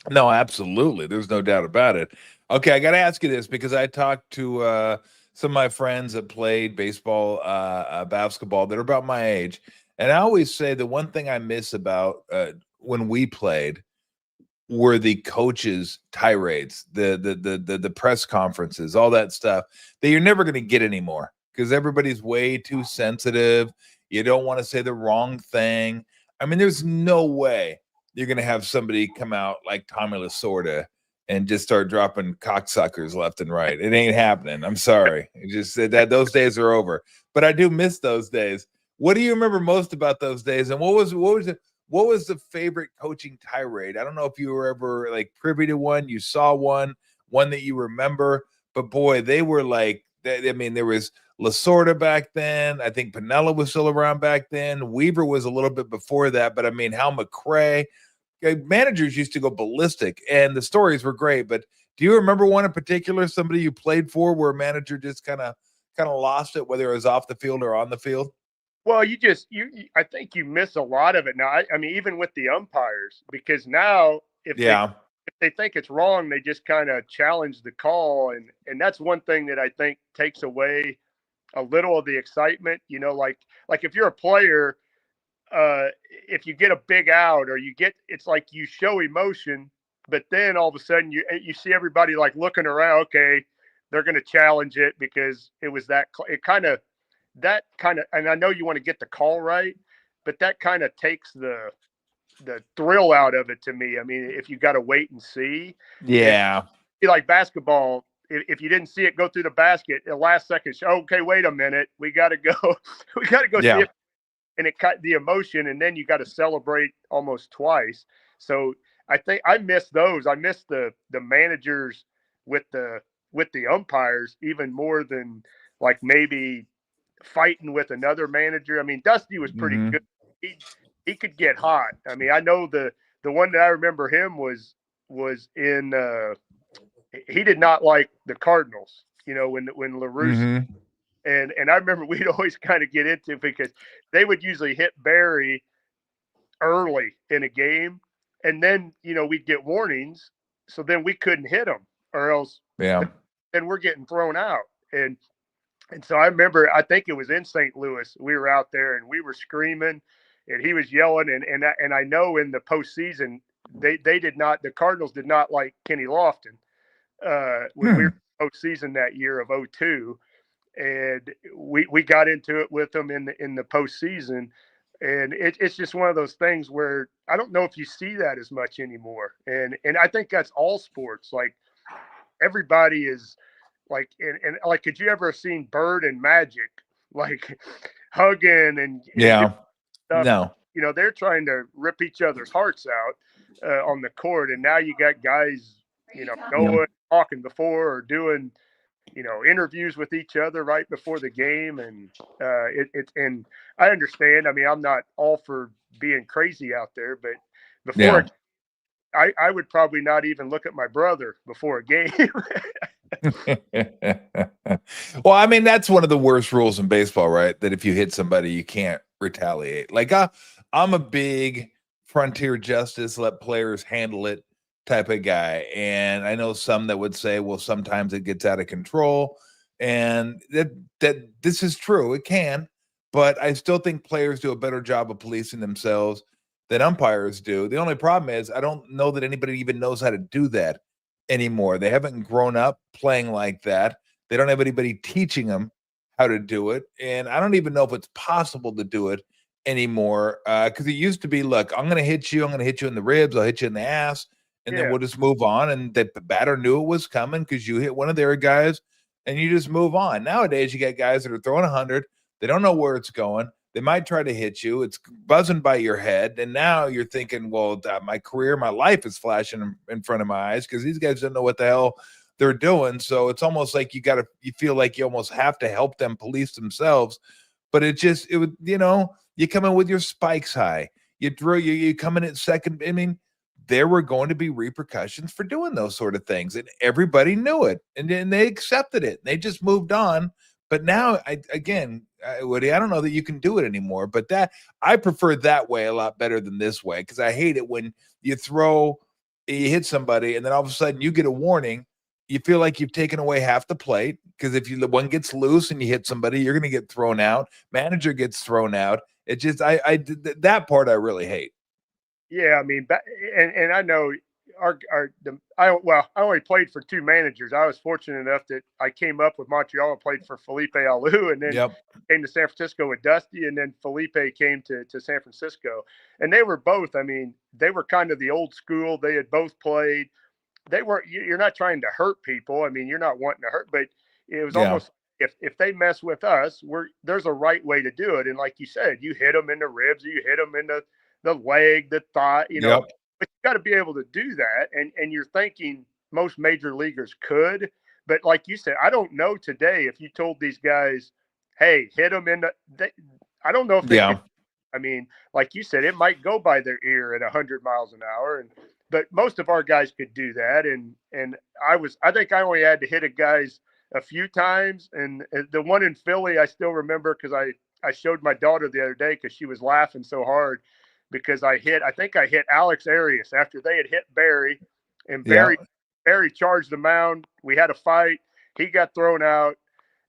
No, absolutely. There's no doubt about it. Okay, I got to ask you this because I talked to some of my friends that played baseball, basketball that are about my age. And I always say the one thing I miss about when we played were the coaches' tirades, the press conferences, all that stuff that you're never going to get anymore because everybody's way too sensitive. You don't want to say the wrong thing. I mean, there's no way you're going to have somebody come out like Tommy Lasorda and just start dropping cocksuckers left and right. It ain't happening. I'm sorry. It just said that those days are over. But I do miss those days. What do you remember most about those days? And what was the favorite coaching tirade? I don't know if you were ever like privy to one, you saw one that you remember, but boy, they were like, I mean, there was Lasorda back then. I think Piniella was still around back then. Weaver was a little bit before that, but I mean, Hal McRae, managers used to go ballistic and the stories were great. But do you remember one in particular, somebody you played for where a manager just kind of lost it, whether it was off the field or on the field? Well, I think you miss a lot of it now. I mean, even with the umpires, because now if they think it's wrong, they just kind of challenge the call, and that's one thing that I think takes away a little of the excitement. Like if you're a player, if you get a big out or it's like you show emotion, but then all of a sudden you see everybody like looking around. Okay, they're going to challenge it because it was that and I know you want to get the call right, but that kind of takes the thrill out of it to me. I mean, if you got to wait and see, like basketball, if you didn't see it go through the basket, the last second, okay, wait a minute, we got to go, see it, and it cut the emotion, and then you got to celebrate almost twice. So I think I miss those. I miss the managers with the umpires even more than like maybe fighting with another manager. I mean, Dusty was pretty good. He could get hot. I mean, I know the one that I remember him was in he did not like the Cardinals, when LaRusse and I remember we'd always kind of get into it because they would usually hit Barry early in a game, and then we'd get warnings, so then we couldn't hit them or else then we're getting thrown out. And so I remember, I think it was in St. Louis, we were out there and we were screaming and he was yelling. And I know in the postseason, the Cardinals did not like Kenny Lofton when we were in postseason that year of 2002. And we got into it with them in the postseason. And it's just one of those things where I don't know if you see that as much anymore. And I think that's all sports. Like everybody is, like, and like, could you ever have seen Bird and Magic like hugging and stuff? No. They're trying to rip each other's hearts out on the court, and now you got guys, going talking before or doing interviews with each other right before the game. And and I understand. I mean, I'm not all for being crazy out there, but Yeah. before I would probably not even look at my brother before a game. Well, I mean, that's one of the worst rules in baseball, right? That if you hit somebody, you can't retaliate. Like, I'm a big frontier justice, let players handle it type of guy. And I know some that would say, well, sometimes it gets out of control. And that this is true. It can, but I still think players do a better job of policing themselves than umpires do. The only problem is I don't know that anybody even knows how to do that anymore. They haven't grown up playing like that. They don't have anybody teaching them how to do it. And I don't even know if it's possible to do it anymore. Because it used to be, look, I'm going to hit you. I'm going to hit you in the ribs. I'll hit you in the ass. And then Yeah. we'll just move on. And the batter knew it was coming because you hit one of their guys and you just move on. Nowadays, you got guys that are throwing 100. They don't know where it's going. They might try to hit you. It's buzzing by your head. And now you're thinking, well, my career, my life is flashing in front of my eyes because these guys don't know what the hell they're doing. So it's almost like you feel like you almost have to help them police themselves. But it would, you come in with your spikes high. You come in at second. I mean, there were going to be repercussions for doing those sort of things. And everybody knew it. And then they accepted it. They just moved on. But now, Woody, I don't know that you can do it anymore. But I prefer that way a lot better than this way because I hate it when you hit somebody, and then all of a sudden you get a warning. You feel like you've taken away half the plate because if the one gets loose and you hit somebody, you're going to get thrown out. Manager gets thrown out. It just that part I really hate. Yeah, I mean, and I know I only played for two managers. I was fortunate enough that I came up with Montreal and played for Felipe Alou, and then came to San Francisco with Dusty, and then Felipe came to San Francisco, and they were both. I mean, they were kind of the old school. They had both played. They weren't. You're not trying to hurt people. I mean, you're not wanting to hurt, but it was almost if they mess with us, there's a right way to do it. And like you said, you hit them in the ribs, you hit them in the leg, the thigh, but you got to be able to do that. And you're thinking most major leaguers could, but like you said, I don't know today if you told these guys, hey, hit them I don't know if they could. I mean, like you said, it might go by their ear at 100 miles an hour, but most of our guys could do that. And I think I only had to hit a guy's a few times, and the one in Philly I still remember because I showed my daughter the other day because she was laughing so hard because I think I hit Alex Arias after they had hit Barry, and Barry charged the mound. We had a fight. He got thrown out,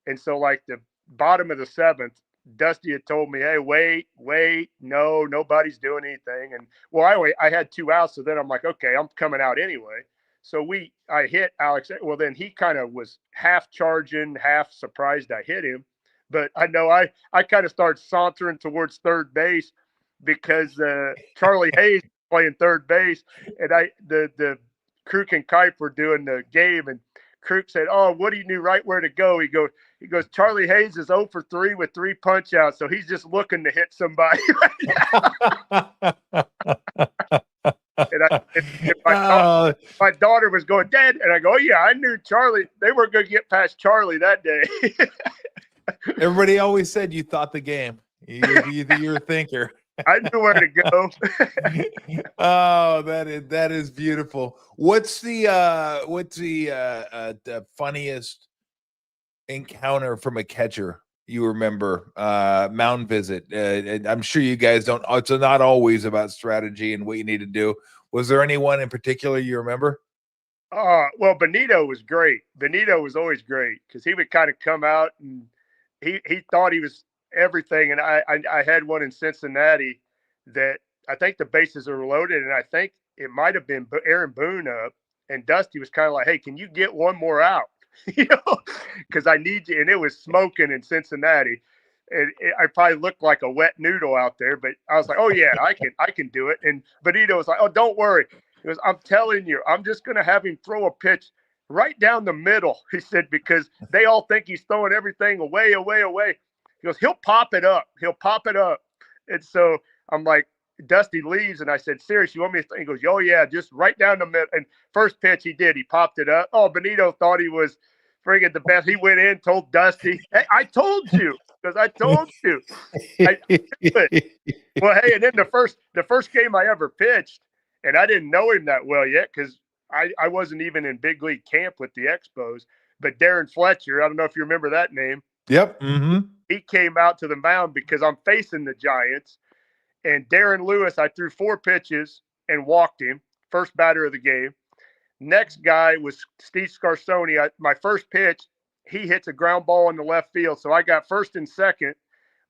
and so like the bottom of the seventh, Dusty had told me, hey, wait, no, nobody's doing anything. And well, I had 2 outs, so then I'm like, okay, I'm coming out anyway. So I hit Alex. Well, then he kind of was half charging, half surprised I hit him. But I know I kind of started sauntering towards third base because Charlie Hayes playing third base, and the Kruk and Kipe were doing the game, and Kruk said, "Oh, Woody knew right where to go." He goes, Charlie Hayes is 0 for 3 with 3 punch outs, so he's just looking to hit somebody right now. My daughter was going, Dad, and I go, oh, yeah, I knew Charlie. They weren't going to get past Charlie that day. Everybody always said you thought the game. You're a thinker. I knew where to go. Oh, that is beautiful. What's the funniest encounter from a catcher you remember? Mound visit. I'm sure you guys don't. It's not always about strategy and what you need to do. Was there anyone in particular you remember? Well, Benito was great. Benito was always great because he would kind of come out and he thought he was everything. And I had one in Cincinnati that I think the bases are loaded, and I think it might have been Aaron Boone up, and Dusty was kind of like, hey, can you get one more out? Because I need you. And it was smoking in Cincinnati. And I probably looked like a wet noodle out there, but I was like, oh yeah, I can do it. And Benito was like, oh, don't worry. He goes, I'm telling you, I'm just going to have him throw a pitch right down the middle. He said, because they all think he's throwing everything away. He goes, he'll pop it up. And so I'm like, Dusty leaves, and I said, seriously, you want me to? He goes, oh yeah, just right down the middle. And first pitch he did, he popped it up. Oh, Benito thought he was friggin' the best. He went in, told Dusty, "Hey, I told you, because I told you." I Well, hey, and then the first game I ever pitched, and I didn't know him that well yet because I wasn't even in big league camp with the Expos. But Darren Fletcher, I don't know if you remember that name. Yep. Mm-hmm. He came out to the mound because I'm facing the Giants, and Darren Lewis, I threw 4 pitches and walked him, first batter of the game. Next guy was Steve Scarsoni. My first pitch, he hits a ground ball in the left field, so I got first and second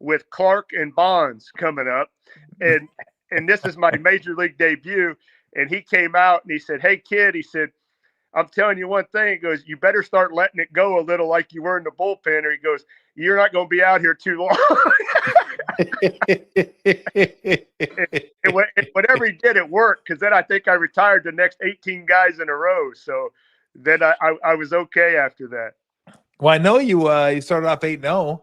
with Clark and Bonds coming up, and this is my major league debut. And he came out and he said, "Hey kid," he said, "I'm telling you one thing." He goes, "You better start letting it go a little like you were in the bullpen." Or he goes, "You're not going to be out here too long." and whatever he did, it worked, because then I think I retired the next 18 guys in a row. So then I was okay after that. Well, I know you started off 8-0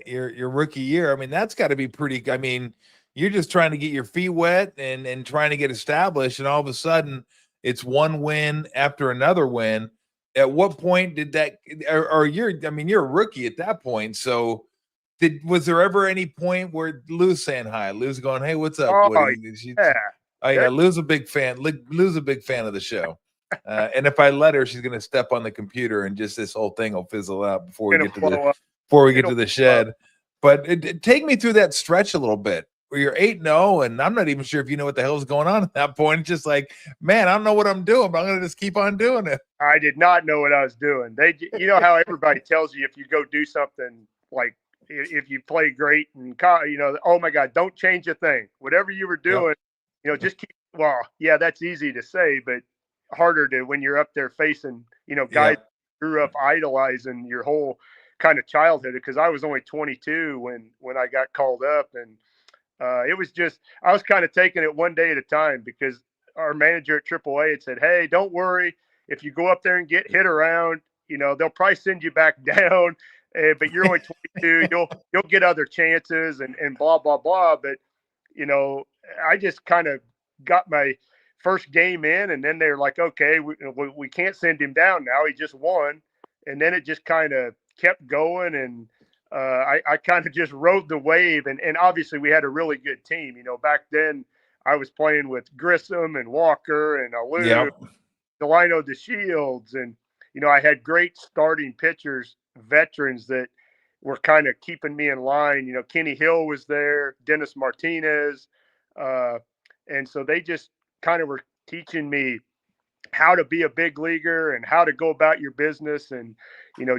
your rookie year. I mean, that's got to be pretty. I mean, you're just trying to get your feet wet and trying to get established, and all of a sudden it's one win after another win. At what point did that, or I mean, you're a rookie at that point. So was there ever any point where Lou's saying hi? Lou's going, "Hey, what's up, Woody?" Yeah. Oh yeah, Lou's a big fan. Lou's a big fan of the show. And if I let her, she's gonna step on the computer and just this whole thing will fizzle out before we get to the shed. But take me through that stretch a little bit where you're 8-0, and I'm not even sure if you know what the hell's going on at that point. It's just like, man, I don't know what I'm doing, but I'm gonna just keep on doing it. I did not know what I was doing. You know how everybody tells you if you go do something, like if you play great and oh my God, don't change a thing. Whatever you were doing, just keep. Well, yeah, that's easy to say, but harder to when you're up there facing, guys grew up idolizing your whole kind of childhood. Because I was only 22 when I got called up, and it was just, I was kind of taking it one day at a time, because our manager at AAA had said, "Hey, don't worry. If you go up there and get hit around, they'll probably send you back down. But you're only 22. You'll get other chances and blah, blah, blah." But, I just kind of got my first game in, and then they're like, "Okay, we can't send him down now. He just won." And then it just kind of kept going, and I kind of just rode the wave. And obviously we had a really good team. Back then I was playing with Grissom and Walker and Alou, Delino DeShields, and I had great starting pitchers, veterans that were kind of keeping me in line. Kenny Hill was there, Dennis Martinez, and so they just kind of were teaching me how to be a big leaguer and how to go about your business, and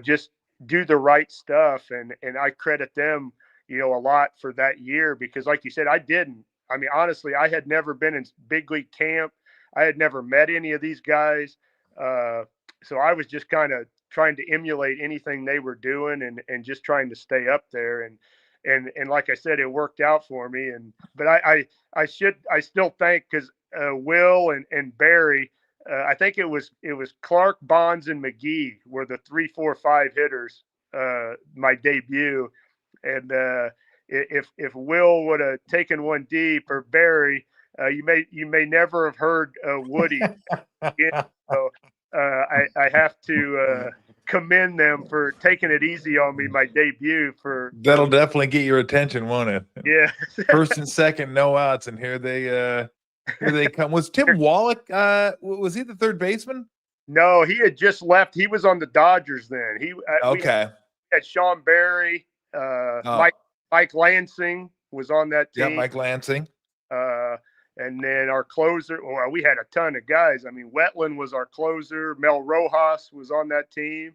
just do the right stuff. And I credit them a lot for that year, because like you said, I mean, honestly, I had never been in big league camp. I had never met any of these guys. So I was just kind of trying to emulate anything they were doing, and just trying to stay up there. And like I said, it worked out for me. But I still think, because Will and Barry, I think it was Clark, Bonds, and McGee were the 3, 4, 5 hitters my debut. And if Will would have taken one deep, or Barry, you may never have heard Woody again. So I have to commend them for taking it easy on me my debut. That'll definitely get your attention, won't it? Yeah. First and second, no outs, and here they come. Was Tim Wallach? Was he the third baseman? No, he had just left. He was on the Dodgers then. Okay. We had Sean Barry, Mike Lansing was on that team. Yeah, Mike Lansing. And then our closer, well, we had a ton of guys. I mean, Wetland was our closer. Mel Rojas was on that team.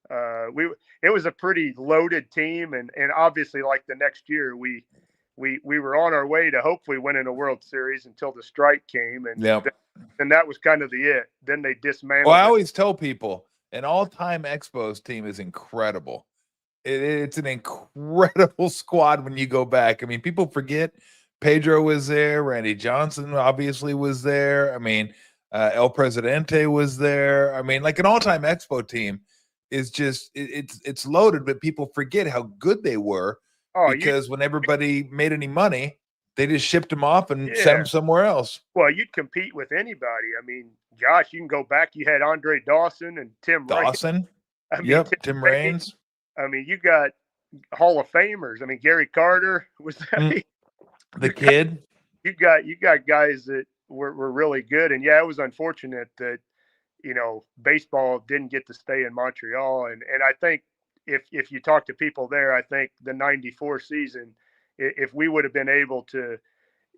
It was a pretty loaded team, and obviously, like the next year, we were on our way to hopefully winning a World Series until the strike came, and that was kind of the it. Then they dismantled. Well, I always tell people an all-time Expos team is incredible. It's an incredible squad when you go back. I mean, people forget Pedro was there, Randy Johnson obviously was there. I mean, El Presidente was there. I mean, like an all-time Expo team is just it's loaded, but people forget how good they were. Because when everybody made any money, they just shipped them off and sent them somewhere else. Well, you'd compete with anybody. I mean, gosh, you can go back. You had Andre Dawson and Tim Dawson. I mean, Yep. Tim Raines. I mean, you got Hall of Famers. I mean, Gary Carter was that. The kid. You got guys that were really good, and yeah, it was unfortunate that baseball didn't get to stay in Montreal, and I think if you talk to people there, I think the '94 season, if we would have been able to,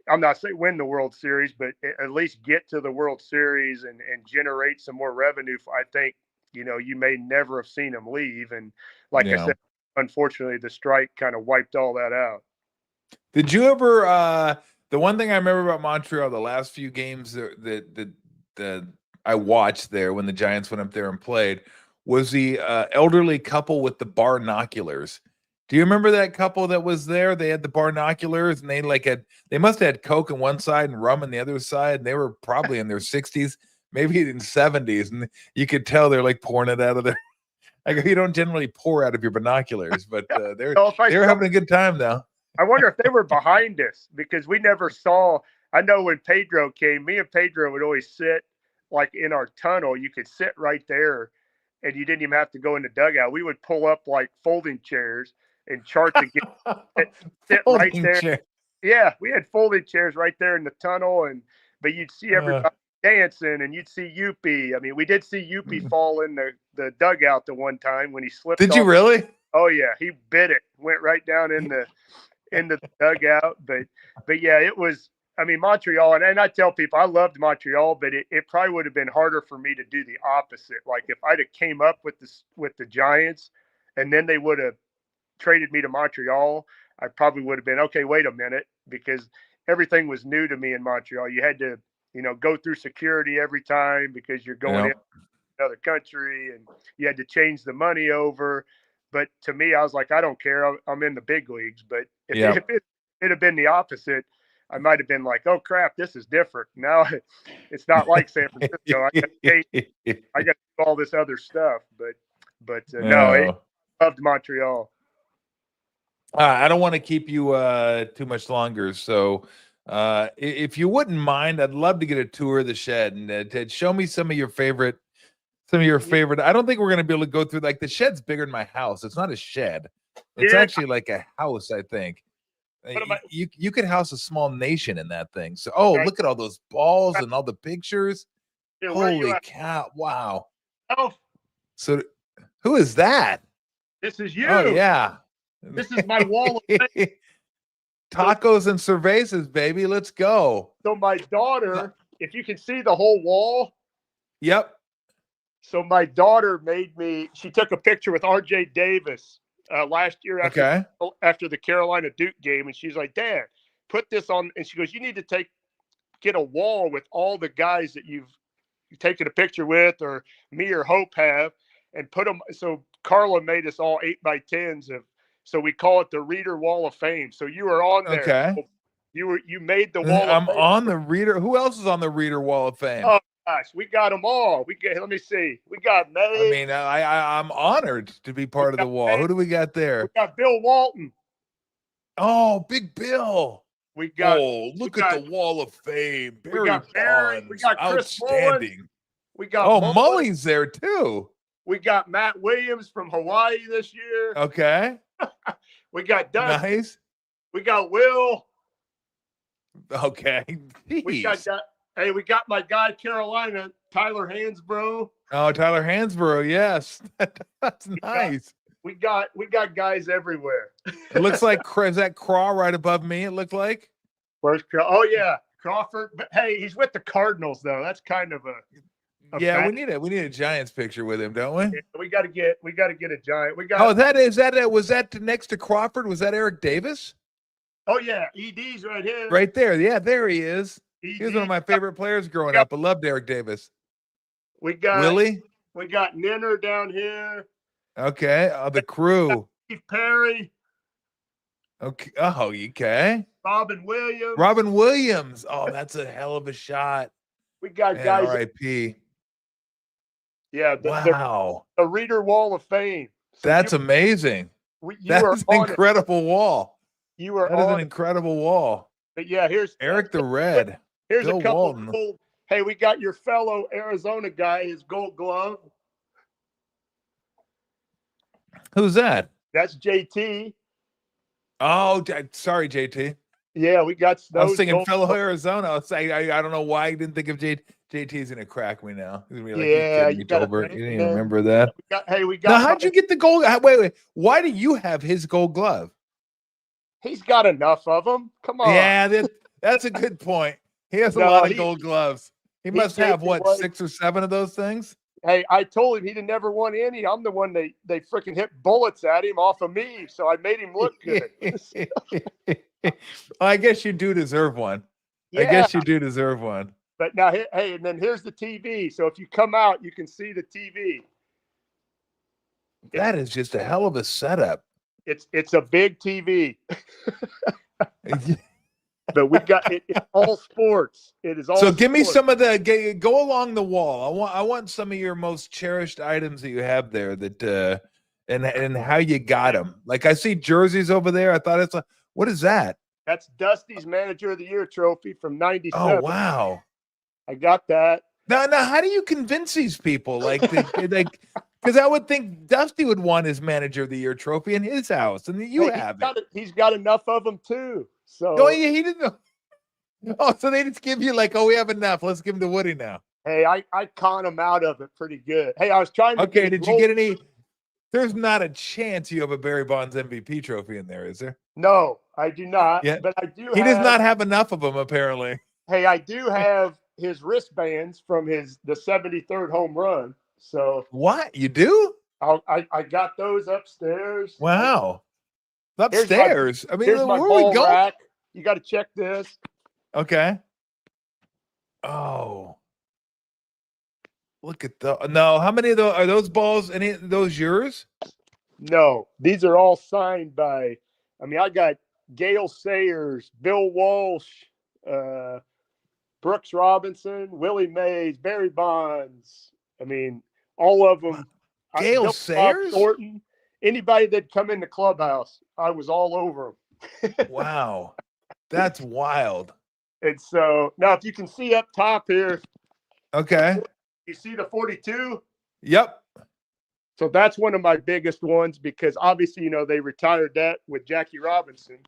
I'm not saying win the World Series, but at least get to the World Series and generate some more revenue, I think you may never have seen them leave, and like I said, unfortunately, the strike kind of wiped all that out. Did you ever? The one thing I remember about Montreal, the last few games that I watched there when the Giants went up there and played, was the elderly couple with the barnoculars. Do you remember that couple that was there? They had the barnoculars, and they must have had Coke on one side and rum on the other side, and they were probably in their 60s, maybe in 70s, and you could tell they're like pouring it out of their. Like, you don't generally pour out of your binoculars, but they're having a good time now. I wonder if they were behind us because we never saw. I know when Pedro came, me and Pedro would always sit like in our tunnel. You could sit right there, and you didn't even have to go in the dugout. We would pull up like folding chairs and chart the game. Sit right there. Chair. Yeah, we had folding chairs right there in the tunnel, but you'd see everybody dancing, and you'd see Youppi. I mean, we did see Youppi fall in the dugout the one time when he slipped. Did you really? Oh yeah, he bit it, went right down into the dugout. But yeah, it was. I mean, Montreal, and I tell people I loved Montreal, but it probably would have been harder for me to do the opposite. Like if I'd have came up with the Giants, and then they would have traded me to Montreal, I probably would have been okay. Wait a minute, because everything was new to me in Montreal. You had to, go through security every time because you're going in another country, and you had to change the money over. But to me, I was like, I don't care. I'm in the big leagues. But if it had been the opposite, I might have been like, oh crap, this is different. Now it's not like San Francisco. I got to do all this other stuff. But no, I loved Montreal. I don't want to keep you too much longer. So if you wouldn't mind, I'd love to get a tour of the shed and show me some of your favorite. I don't think we're going to be able to go through, like, the shed's bigger than my house. It's not a shed. It's actually like a house, I think. You could house a small nation in that thing. So, look at all those balls and all the pictures. Holy cow. Wow. So who is that? This is you. Oh, yeah. This is my wall of fame. Tacos and cervezas, baby. Let's go. So my daughter, if you can see the whole wall. Yep. So my daughter she took a picture with R.J. Davis last year after the Carolina Duke game. And she's like, Dad, put this on. And she goes, you need to get a wall with all the guys that you've taken a picture with, or me or Hope have, and put them. So Carla made us all 8x10s so we call it the Reader Wall of Fame. So you were on there. Okay. You made the wall of fame. I'm on the Reader. Who else is on the Reader Wall of Fame? Oh gosh, we got them all. Let me see. We got May. I mean, I'm honored to be part of the wall. Who do we got there? We got Bill Walton. Oh, Big Bill. Look at the Wall of Fame. We got Barry. We got Chris outstanding. Mullins. We got Mullins there too. We got Matt Williams from Hawaii this year. Okay. We got Doug. Nice. We got Will. Okay. Jeez. We got my guy Carolina, Tyler Hansbrough. Oh, Tyler Hansbrough, yes. That's nice. We got guys everywhere. It looks like, is that Craw right above me? It looked like. Where's Craw? Oh yeah, Crawford. But hey, he's with the Cardinals though. That's kind of a we need a Giants picture with him, don't we? Yeah, we got to get a Giant. Was that next to Crawford? Was that Eric Davis? Oh yeah, ED's right here. Right there. Yeah, there he is. He was one of my favorite players growing up. I loved Eric Davis. We got Willie. We got Ninner down here. Okay. The crew. Steve Perry. Okay. Oh, okay. Robin Williams. Oh, that's a hell of a shot. We got guys. R.I.P. Yeah. Wow. The Reader Wall of Fame. So that's amazing. That's an incredible wall. That is an incredible wall. But yeah, here's Eric the Red. Here's Bill a couple of gold. Hey, we got your fellow Arizona guy, his Gold Glove. Who's that? That's JT. Oh, sorry, JT. Yeah, we got I was those thinking gold. fellow Arizona. I was saying, I don't know why I didn't think of JT's gonna crack me now. He's gonna be like, you Yeah, kidding you me, got Tolbert? it. You didn't And even then remember that? we Now, got how'd you get the gold? Wait. Why do you have his gold glove? he's got enough of them. Come on. Yeah, that's a good point. He has a No, lot of gold gloves. He he must gave have me what, one. 6 or 7 of those things? Hey, I told him he'd never won any. I'm the one they freaking hit bullets at him off of me, so I made him look good. I guess you do deserve one. I Yeah, guess you do deserve one. but now, hey, and then here's the TV. So if you come out, you can see the TV. That is just a hell of a setup. It's a big TV. But we got it's all sports. It is all. So give me sports. some of the go along the wall. I want some of your most cherished items that you have there that and how you got them. Like I see jerseys over there. I thought what is that? That's Dusty's Manager of the Year trophy from '97. Oh wow. I got that. Now how do you convince these people? Like because I would think Dusty would want his Manager of the Year trophy in his house, and you have it. He's got enough of them too. So oh yeah, he didn't. Oh, so they just give you like, oh, we have enough. Let's give him to Woody now. Hey, I con him out of it pretty good. Hey, I was trying to. Okay, did you get any? There's not a chance you have a Barry Bonds MVP trophy in there, is there? No, I do not. Yeah, but I do. He does not have enough of them, apparently. Hey, I do have his wristbands from the 73rd home run. So what you do? I got those upstairs. Wow, upstairs. I mean, here's my where ball we go? rack. You got to check this. Okay. Oh, look at the no. How many of those are those balls? Any of those yours? No, these are all signed by. I mean, I got Gale Sayers, Bill Walsh, Brooks Robinson, Willie Mays, Barry Bonds. I mean, all of them. Gale Sayers, Thornton, anybody that come in the clubhouse, I was all over them. Wow, that's wild. And so now, if you can see up top here, okay, you see the 42. Yep. So that's one of my biggest ones because obviously, they retired that with Jackie Robinson.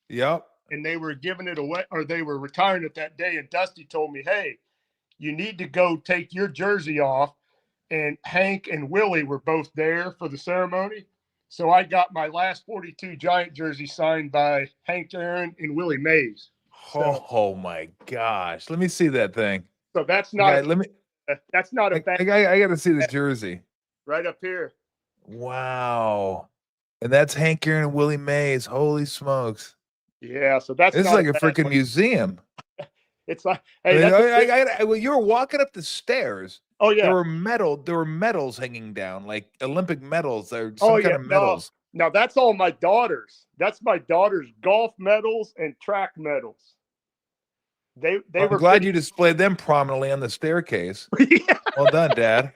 Yep. And they were giving it away, or they were retiring it that day. And Dusty told me, hey, you need to go take your jersey off. And Hank and Willie were both there for the ceremony. So I got my last 42 Giant jersey signed by Hank Aaron and Willie Mays. Oh my gosh. Let me see that thing. So that's not that's not a bad. I got to see the jersey. Right up here. Wow. And that's Hank Aaron and Willie Mays. Holy smokes. Yeah, so that's this is like a freaking museum. It's like, hey, well, you were walking up the stairs. Oh yeah, there were medals hanging down, like Olympic medals. There some kind of medals. No, that's all my daughters. That's my daughters' golf medals and track medals. They I'm were glad you displayed them prominently on the staircase. Yeah. Well done, Dad.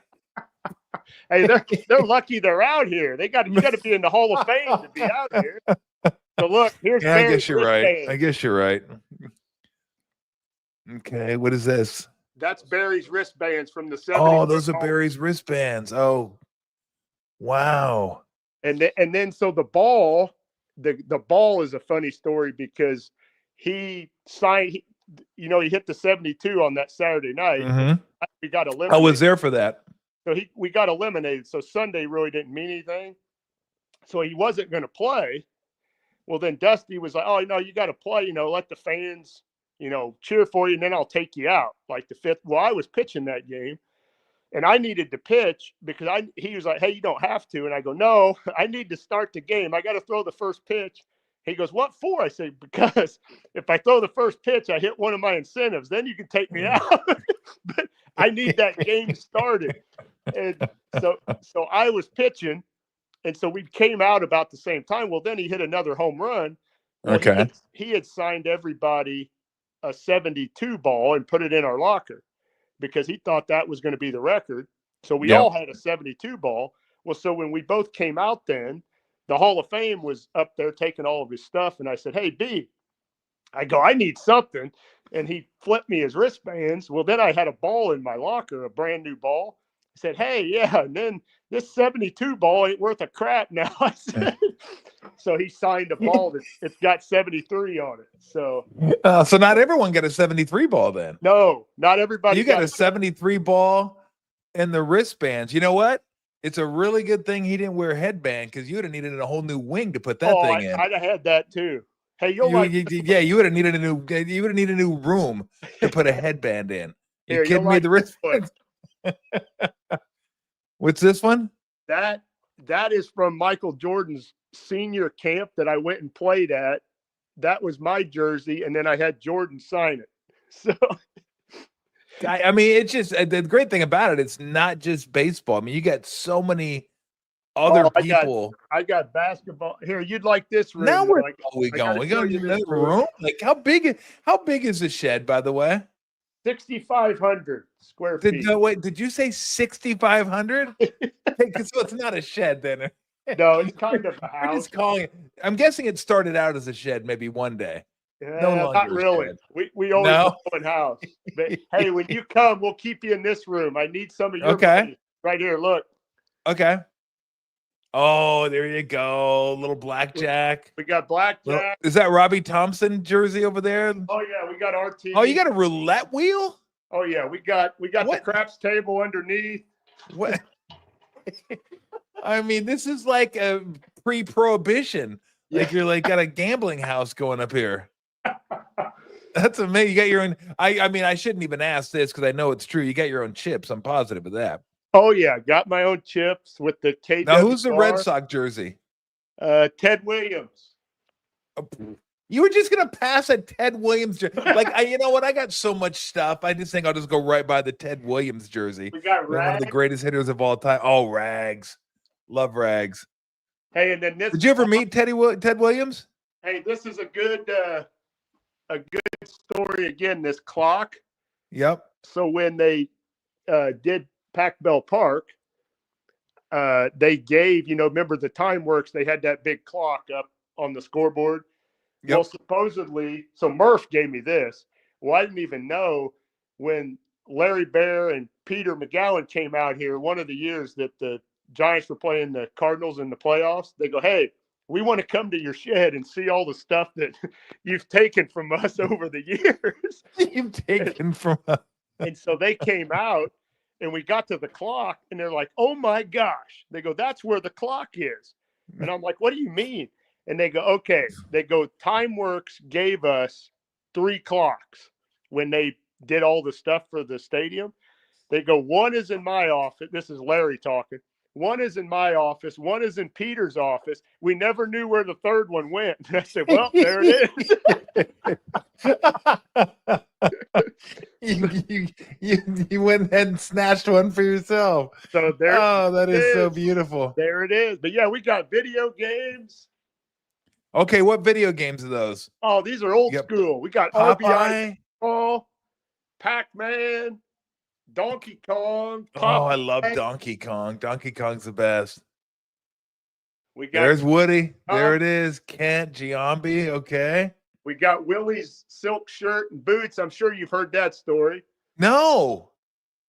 Hey, they're lucky they're out here. You got to be in the Hall of Fame to be out here. So look, here's. Yeah, I guess you're right. I guess you're right. Okay, what is this? That's Barry's wristbands from the 70s. Oh, those are Barry's wristbands. Oh, wow. And then so the ball is a funny story because he signed. He hit the 72 on that Saturday night. Mm-hmm. We got eliminated. I was there for that. So we got eliminated. So Sunday really didn't mean anything. So he wasn't going to play. Well, then Dusty was like, "Oh, no, you got to play. Let the fans, cheer for you, and then I'll take you out." Like the fifth. Well, I was pitching that game, and I needed to pitch because he was like, "Hey, you don't have to," and I go, "No, I need to start the game. I got to throw the first pitch." He goes, "What for?" I say, "Because if I throw the first pitch, I hit one of my incentives. Then you can take me out." But I need that game started. And so I was pitching, and so we came out about the same time. Well, then he hit another home run. Well, okay. He had signed everybody a 72 ball and put it in our locker because he thought that was going to be the record. So we all had a 72 ball. Well, so when we both came out then, the Hall of Fame was up there taking all of his stuff. And I said, "Hey, B," I go, "I need something." And he flipped me his wristbands. Well, then I had a ball in my locker, a brand new ball. I said, "Hey, yeah," and then this 72 ball ain't worth a crap now. I said, so he signed a ball that it's got 73 on it. So So not everyone got a 73 ball then. no, not everybody. You got a 73 ball and the wristbands. You know what? It's a really good thing he didn't wear a headband because you would have needed a whole new wing to put that thing in. I'd have had that too. Hey, you would have needed a new room to put a headband in. You kidding me? The wristband. What's this one? That is from Michael Jordan's senior camp that I went and played at. That was my jersey, and then I had Jordan sign it. So I mean, it's just the great thing about it. It's not just baseball. I mean, you got so many other people. I got basketball here. You'd like this room? Now we going? We going to another room? Like how big is the shed? By the way, 6,500 square feet. Did you say 6,500? So it's not a shed then. No, it's kind of a house. We're just calling it. I'm guessing it started out as a shed maybe one day. No, not really. We always have one house. But hey, when you come, we'll keep you in this room. I need some of your money. Right here. Look. Okay. Oh, there you go. Little blackjack. We got blackjack. Is that Robbie Thompson jersey over there? Oh yeah, we got RT. Oh, you got a roulette wheel? Oh yeah, we got the craps table underneath. What? I mean, this is like a pre-prohibition. Like you're like got a gambling house going up here. That's amazing. You got your own. I mean, I shouldn't even ask this because I know it's true. You got your own chips. I'm positive of that. Oh yeah, got my own chips with the KW. Now, who's the Red Sox jersey? Ted Williams. You were just gonna pass a Ted Williams jersey. Like, you know what? I got so much stuff. I just think I'll just go right by the Ted Williams jersey. We got Rags. One of the greatest hitters of all time. Oh, Rags. Love Rags. Hey, and then this. Did you ever meet Ted Williams? Hey, this is a good story again. This clock. Yep. So when they did Pac Bell Park, they gave, remember the Time Works, they had that big clock up on the scoreboard. Yep. Well, supposedly, so Murph gave me this. Well, I didn't even know when Larry Bear and Peter McGowan came out here one of the years that the Giants were playing the Cardinals in the playoffs. They go, "Hey, we want to come to your shed and see all the stuff that you've taken from us over the years." You've taken from us. And so they came out and we got to the clock and they're like, "Oh my gosh." They go, "That's where the clock is." And I'm like, "What do you mean?" And they go, "Okay." They go, Time Works gave us 3 clocks when they did all the stuff for the stadium. They go, "One is in my office." This is Larry talking. "One is in my office. One is in Peter's office. We never knew where the third one went." And I said, "Well, there it is." You went ahead and snatched one for yourself. So there. Oh, that is so beautiful. There it is. But yeah, we got video games. Okay, what video games are those? Oh, these are old school. We got Popeye, RBI, Pac-Man, Donkey Kong. Oh, I love Donkey Kong. Donkey Kong's the best. There's There's Woody. There it is. Kent, Giambi. Okay. We got Willie's silk shirt and boots. I'm sure you've heard that story. No.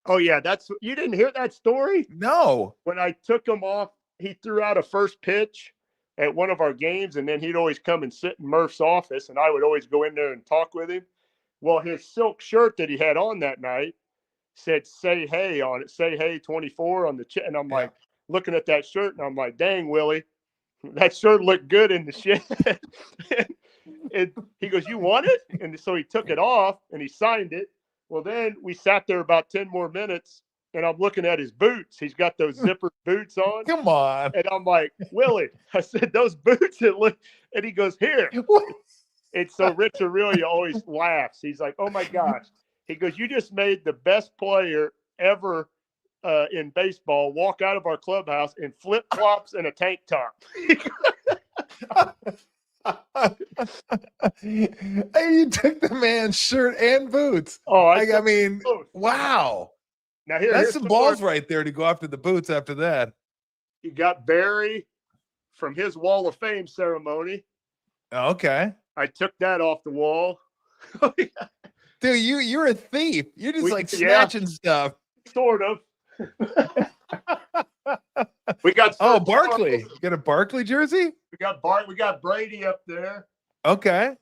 Oh yeah, you didn't hear that story? No. When I took him off, he threw out a first pitch at one of our games, and then he'd always come and sit in Murph's office, and I would always go in there and talk with him. Well, his silk shirt that he had on that night said "Say Hey" on it. "Say Hey 24" on the and I'm like looking at that shirt and I'm like, "Dang, Willie, that shirt looked good in the shed." And he goes, "You want it?" And so he took it off and he signed it. Well, then we sat there about 10 more minutes and I'm looking at his boots. He's got those zipper boots on. Come on. And I'm like, "Willie," I said, "those boots that look," and he goes, "Here." And so Rich Aurelia always laughs. He's like, "Oh my gosh." He goes, "You just made the best player ever in baseball walk out of our clubhouse in flip-flops and a tank top." You took the man's shirt and boots. Oh, I mean, wow. Now that's some balls right there to go after the boots after that. You got Barry from his Wall of Fame ceremony. Okay. I took that off the wall. Dude, you're a thief. You're just snatching stuff. Sort of. We got Barkley. You got a Barkley jersey? We got Brady up there. Okay.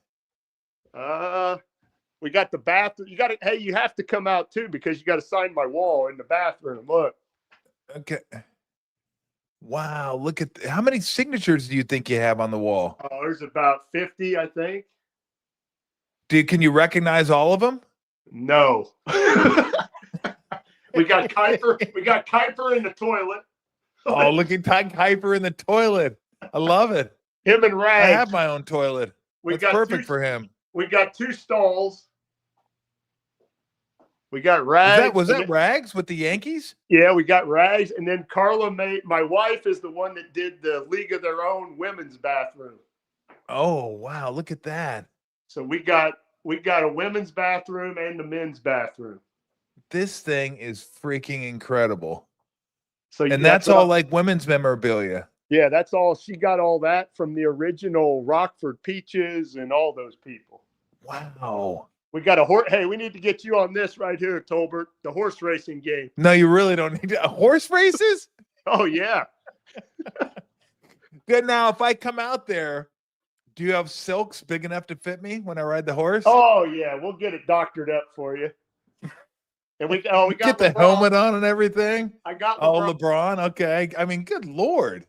We got the bathroom. You have to come out too because you got to sign my wall in the bathroom. Look. Okay. Wow, look at how many signatures do you think you have on the wall? Oh, there's about 50, I think. Can you recognize all of them? No. We got Kuiper. We got Kuiper in the toilet. Oh, look at Kuiper in the toilet. I love it. Him and Rags. I have my own toilet. That's perfect for him. We got 2 stalls. We got Rags. Was that Rags with the Yankees? Yeah, we got Rags. And then Carla my wife is the one that did the League of Their Own women's bathroom. Oh, wow. Look at that. So we got a women's bathroom and the men's bathroom. This thing is freaking incredible. So that's all like women's memorabilia. Yeah, that's all. She got all that from the original Rockford Peaches and all those people. Wow. We got a horse. Hey, we need to get you on this right here, Tolbert, the horse racing game. No, you really don't need to. Horse races? Oh, yeah. Good. Now, if I come out there, do you have silks big enough to fit me when I ride the horse? Oh, yeah. We'll get it doctored up for you. And we got get the LeBron. helmet on and everything. I got LeBron. LeBron. Okay. I mean, good Lord.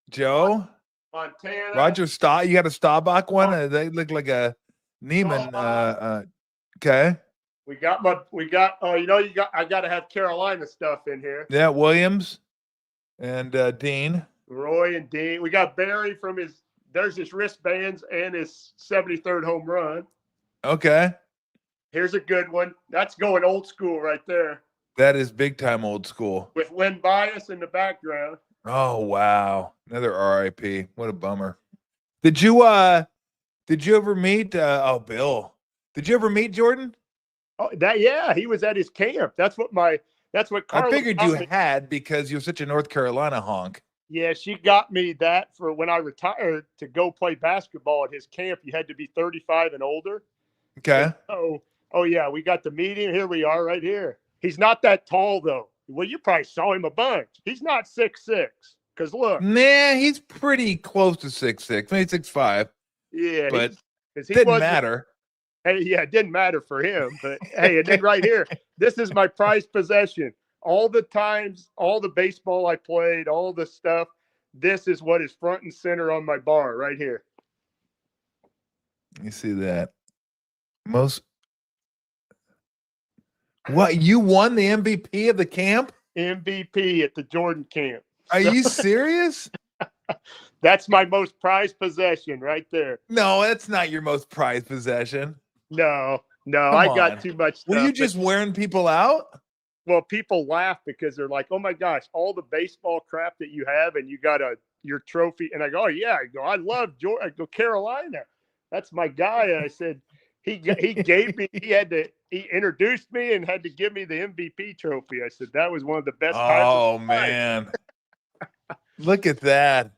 Joe. Montana. Roger Staub. You got a Staubach one? They look like a Neiman. Okay. I got to have Carolina stuff in here. Yeah. Williams and Dean. Roy and Dean. We got Barry there's his wristbands and his 73rd home run. Okay. Here's a good one. That's going old school right there. That is big time old school. With Len Bias in the background. Oh, wow. Another RIP. What a bummer. Did you ever meet Bill? Did you ever meet Jordan? Oh, he was at his camp. That's what Carla I figured you had because you were such a North Carolina honk. Yeah, she got me that for when I retired to go play basketball at his camp. You had to be 35 and older. Okay. Oh yeah, we got the meeting. Here we are right here. He's not that tall though. Well, you probably saw him a bunch. He's not 6'6". Because look. Nah, he's pretty close to 6'6", maybe 6'5". Yeah. But it didn't matter. Hey, yeah, it didn't matter for him. But hey, and then right here, this is my prized possession. All the times, all the baseball I played, all the stuff, this is what is front and center on my bar right here. You see that? What, you won the MVP of the camp? MVP at the Jordan camp. Are you serious? That's my most prized possession right there. No, that's not your most prized possession. No, I got too much stuff. Were you just wearing people out? Well, people laugh because they're like, oh my gosh, all the baseball crap that you have and you got your trophy. And I go, oh yeah, I love Jordan. I go, Carolina. That's my guy. And I said, he gave me, he introduced me and had to give me the MVP trophy. I said, that was one of the best times. Oh man. Look at that.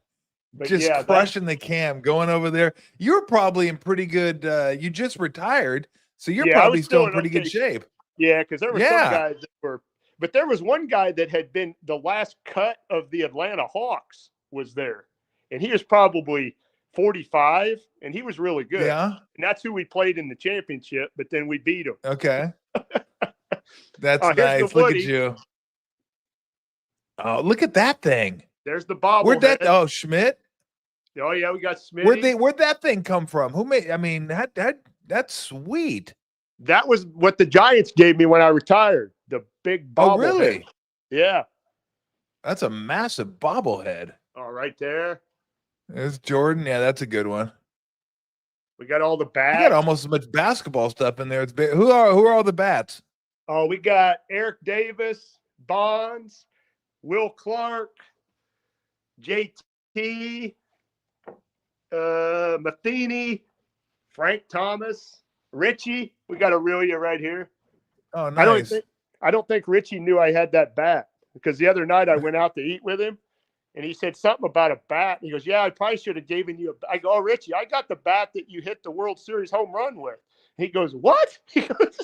But just crushing the camp, going over there. You're probably in pretty good, you just retired. So you're probably still in pretty good shape. Yeah, because there were some guys that were, but there was one guy that had been the last cut of the Atlanta Hawks was there. And he was probably 45, and he was really good. Yeah. And that's who we played in the championship, but then we beat him. Okay. That's nice. Look at you. Oh, look at that thing. There's the bobblehead. Where'd that? Oh, Schmidt. Oh yeah, we got Schmidt. Where'd that thing come from? Who made? I mean, that's sweet. That was what the Giants gave me when I retired. The big bobblehead. Oh, really? Yeah. That's a massive bobblehead. Oh, right there. There's Jordan. Yeah, that's a good one. We got all the bats. You got almost as much basketball stuff in there. It's big. Who are all the bats? Oh, we got Eric Davis, Bonds, Will Clark, JT, Matheny, Frank Thomas, Richie. We got Aurelia right here. Oh, nice. I don't think Richie knew I had that bat because the other night I went out to eat with him and he said something about a bat. And he goes, yeah, I probably should have given you I go, oh, Richie, I got the bat that you hit the World Series home run with. He goes, what? He goes,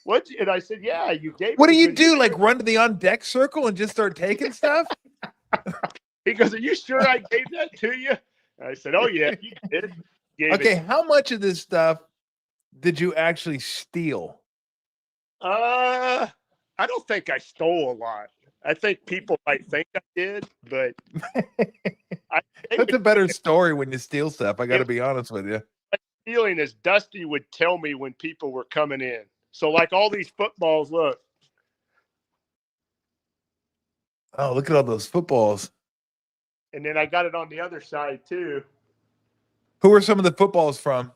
what? And And I said, yeah, you gave What me. do He you goes, do? Like run to the on deck circle and just start taking stuff? he goes, are you sure I gave that to you? I said, oh, yeah, you did. Okay, how much of this stuff did you actually steal? I don't think I stole a lot. I think people might think I did, but That's a better story when you steal stuff. I got to be honest with you. stealing is Dusty would tell me when people were coming in. So like all these footballs, look. Oh, look at all those footballs. And then I got it on the other side too. Who are some of the footballs from?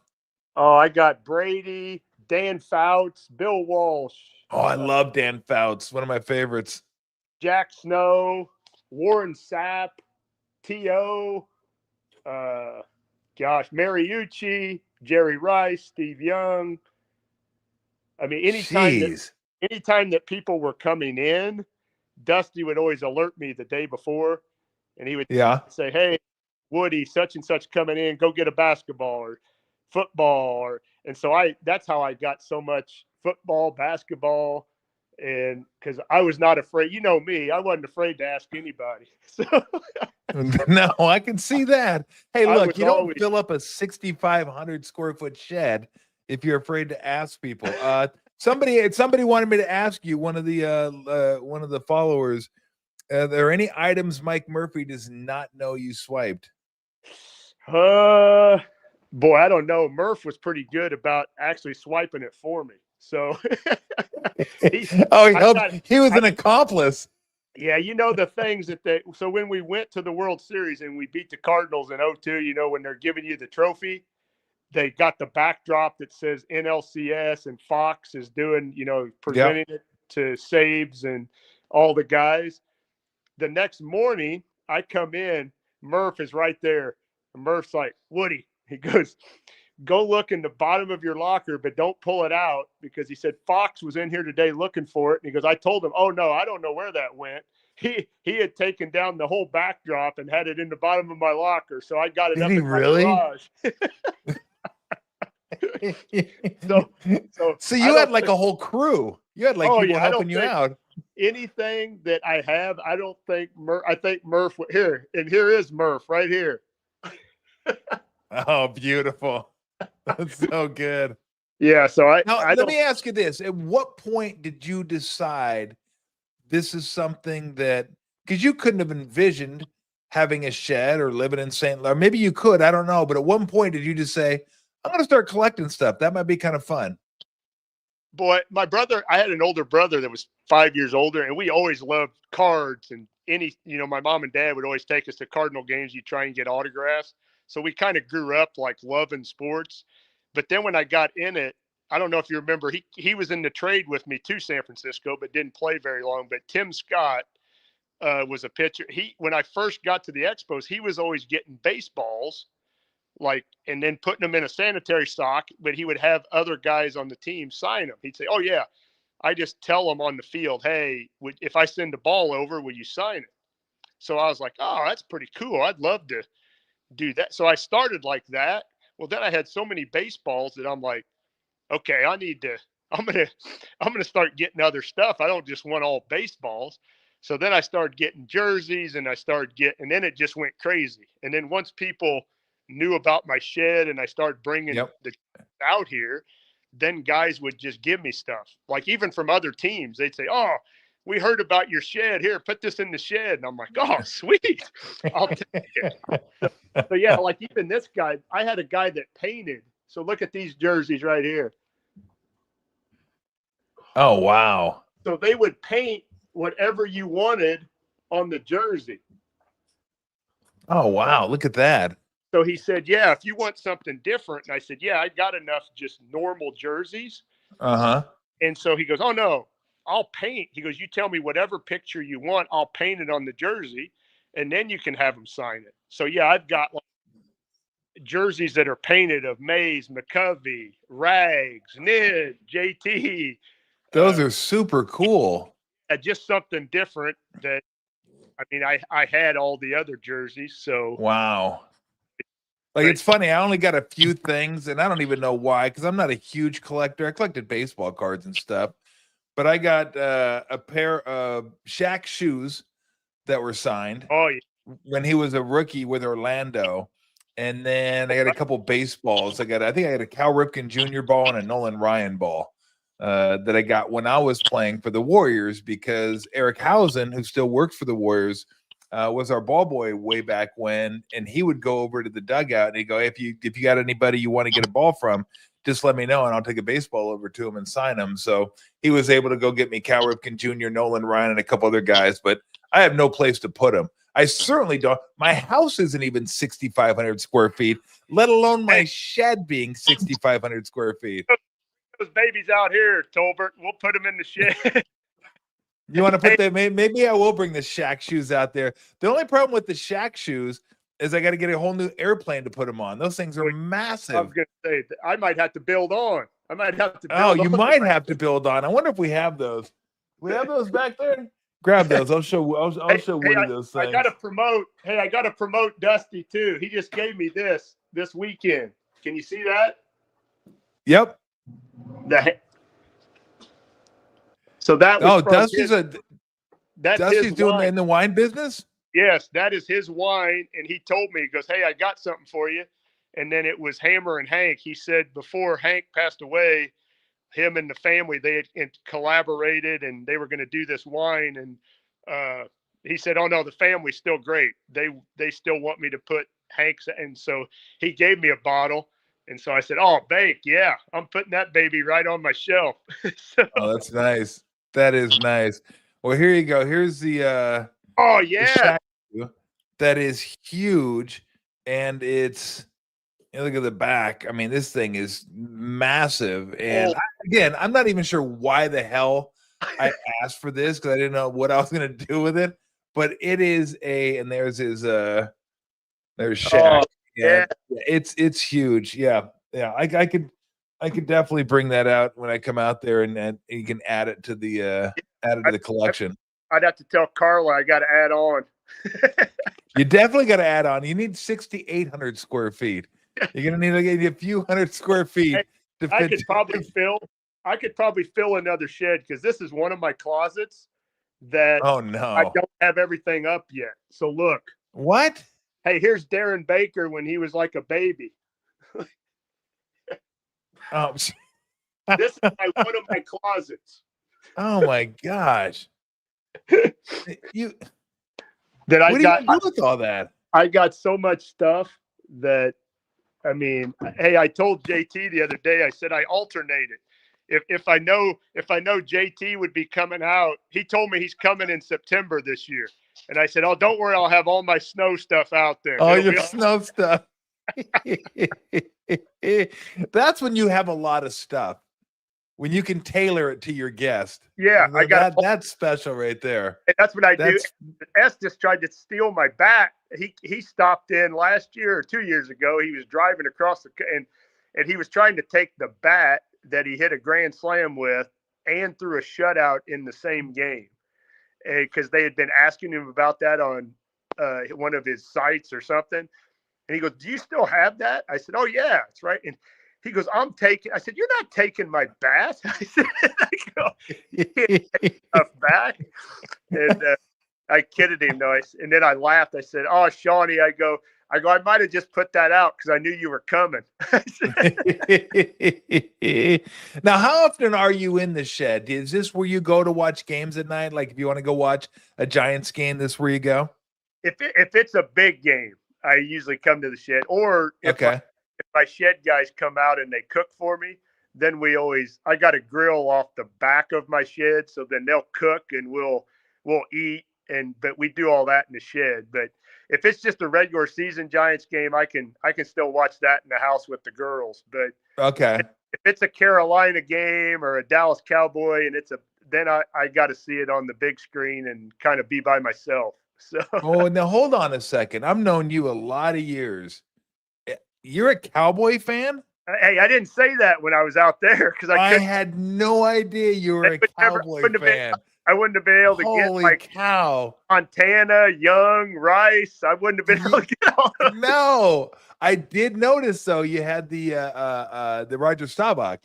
Oh, I got Brady, Dan Fouts, Bill Walsh. Oh, I love Dan Fouts. One of my favorites. Jack Snow, Warren Sapp, T.O., Mariucci, Jerry Rice, Steve Young. I mean, anytime that people were coming in, Dusty would always alert me the day before, and he would say, hey, Woody, such and such coming in, go get a basketball or football. And so that's how I got so much football, basketball, and because I was not afraid. You know me, I wasn't afraid to ask anybody. So no, I can see that. Hey, look, you don't always fill up a 6,500 square foot shed if you're afraid to ask people. Somebody wanted me to ask you, one of the followers, are there any items Mike Murphy does not know you swiped? Boy, I don't know. Murph was pretty good about actually swiping it for me. So he was an accomplice. Yeah, you know the things so when we went to the World Series and we beat the Cardinals in 2002, you know, when they're giving you the trophy, they got the backdrop that says NLCS and Fox is doing, you know, presenting it to Sabes and all the guys. The next morning, I come in, Murph is right there. And Murph's like, Woody, he goes, go look in the bottom of your locker, but don't pull it out, because he said Fox was in here today looking for it. And he goes, I told him, oh no, I don't know where that went. He had taken down the whole backdrop and had it in the bottom of my locker. So I got it up in my garage. So you had like a whole crew. You had like people helping you out. Anything that I have, I don't think I think Murph here, and here is Murph right here. Oh, beautiful. That's so good. Yeah. So let me ask you this. At what point did you decide this is something that, because you couldn't have envisioned having a shed or living in St. Louis? Maybe you could, I don't know. But at one point did you just say, I'm going to start collecting stuff? That might be kind of fun. Boy, my brother, I had an older brother that was 5 years older, and we always loved cards, and my mom and dad would always take us to Cardinal games. You try and get autographs. So we kind of grew up like loving sports. But then when I got in it, I don't know if you remember, he was in the trade with me to San Francisco, but didn't play very long. But Tim Scott was a pitcher. When I first got to the Expos, he was always getting baseballs, and then putting them in a sanitary sock, but he would have other guys on the team sign them. He'd say, oh yeah, I just tell them on the field, hey, if I send the ball over, will you sign it? So I was like, oh, that's pretty cool. I'd love to do that. So I started like that. Well, then I had so many baseballs that I'm like, okay, I'm going to start getting other stuff. I don't just want all baseballs. So then I started getting jerseys, and and then it just went crazy. And then once people knew about my shed and I started bringing the out here, then guys would just give me stuff. Like even from other teams, they'd say, oh, we heard about your shed. Here, put this in the shed. And I'm like, oh, sweet. I'll take it. So yeah, like even this guy, I had a guy that painted. So look at these jerseys right here. Oh, wow. So they would paint whatever you wanted on the jersey. Oh, wow. Look at that. So he said, yeah, if you want something different. And I said, yeah, I got enough just normal jerseys. Uh-huh. And so he goes, oh, no, I'll paint. He goes, you tell me whatever picture you want. I'll paint it on the jersey, and then you can have them sign it. So, yeah, I've got like jerseys that are painted of Mays, McCovey, Rags, Nid, JT. Those are super cool. Just something different that, I mean, I had all the other jerseys. So, wow. Like, it's funny. I only got a few things, and I don't even know why, because I'm not a huge collector. I collected baseball cards and stuff. but I got a pair of Shaq shoes that were signed Oh yeah. when he was a rookie with Orlando. And then I got a couple baseballs. I think I got a Cal Ripken Jr. ball and a Nolan Ryan ball that I got when I was playing for the Warriors, because Eric Hausen, who still works for the Warriors, was our ball boy way back when, and he would go over to the dugout and he'd go, hey, if you got anybody you want to get a ball from, just let me know and I'll take a baseball over to him and sign him. So he was able to go get me Cal Ripken Jr., Nolan Ryan, and a couple other guys, but I have no place to put them. I certainly don't. My house isn't even 6,500 square feet, let alone my shed being 6,500 square feet. Those babies out here, Tolbert, we'll put them in the shed. You want to put them? Maybe I will bring the Shaq shoes out there. The only problem with the Shaq shoes is I got to get a whole new airplane to put them on. Those things are massive. I was going to say, I might have to build on. You might have to build on. I wonder if we have those. We have those back there. Grab those. I'll show Woody those things. I got to promote Dusty too. He just gave me this weekend. Can you see that? Yep. So that was Dusty's doing in the wine business? Yes, that is his wine. And he told me, he goes, hey, I got something for you. And then it was Hammer and Hank. He said before Hank passed away, him and the family, they had collaborated and they were going to do this wine. And he said, oh no, the family's still great. They still want me to put Hank's. And so he gave me a bottle. And so I said, oh, Bake, yeah, I'm putting that baby right on my shelf. Oh, that's nice. That is nice. Well, here you go. Here's the oh yeah. That is huge. And it's, look at the back. I mean, this thing is massive. And again, I'm not even sure why the hell I asked for this, because I didn't know what I was going to do with it. But it is and there's his, there's Shaq. Yeah, it's huge. Yeah. I could definitely bring that out when I come out there, and you can add it to the collection. I'd have to tell Carla I got to add on. You definitely got to add on. You need 6,800 square feet. You're gonna need like a few hundred square feet. I could probably fill another shed, because this is one of my closets that I don't have everything up yet. So look. What? Hey, here's Darren Baker when he was like a baby. Oh, this is one of my closets. Oh my gosh! What do you do with all that? I got so much stuff that, I mean, hey, I told JT the other day. I said I alternated. If I know JT would be coming out, he told me he's coming in September this year. And I said, oh, don't worry, I'll have all my snow stuff out there. Oh, your snow stuff. That's when you have a lot of stuff. When you can tailor it to your guest. Yeah, I got that's special right there. And that's what I do. S just tried to steal my bat. He stopped in last year or 2 years ago. He was driving across and he was trying to take the bat that he hit a grand slam with and threw a shutout in the same game, because they had been asking him about that on one of his sites or something. And he goes, do you still have that? I said, oh yeah, that's right. And he goes, I said, you're not taking my bat. I said, back. And I kidded him though. And then I laughed. I said, oh, Shawnee, I go, I might have just put that out because I knew you were coming. Now, how often are you in the shed? Is this where you go to watch games at night? Like if you want to go watch a Giants game, this where you go? If it's a big game, I usually come to the shed. Or if my shed guys come out and they cook for me, then I got a grill off the back of my shed. So then they'll cook and we'll eat. But we do all that in the shed. But if it's just a regular season Giants game, I can still watch that in the house with the girls. But if it's a Carolina game or a Dallas Cowboy and then I got to see it on the big screen and kind of be by myself. So now hold on a second. I've known you a lot of years. You're a Cowboy fan? Hey, I didn't say that when I was out there because I had no idea you were a Cowboy fan. I wouldn't have been able to get like cow. Montana, Young, Rice. I wouldn't have been able to get all of No, I did notice though. You had the Roger Staubach.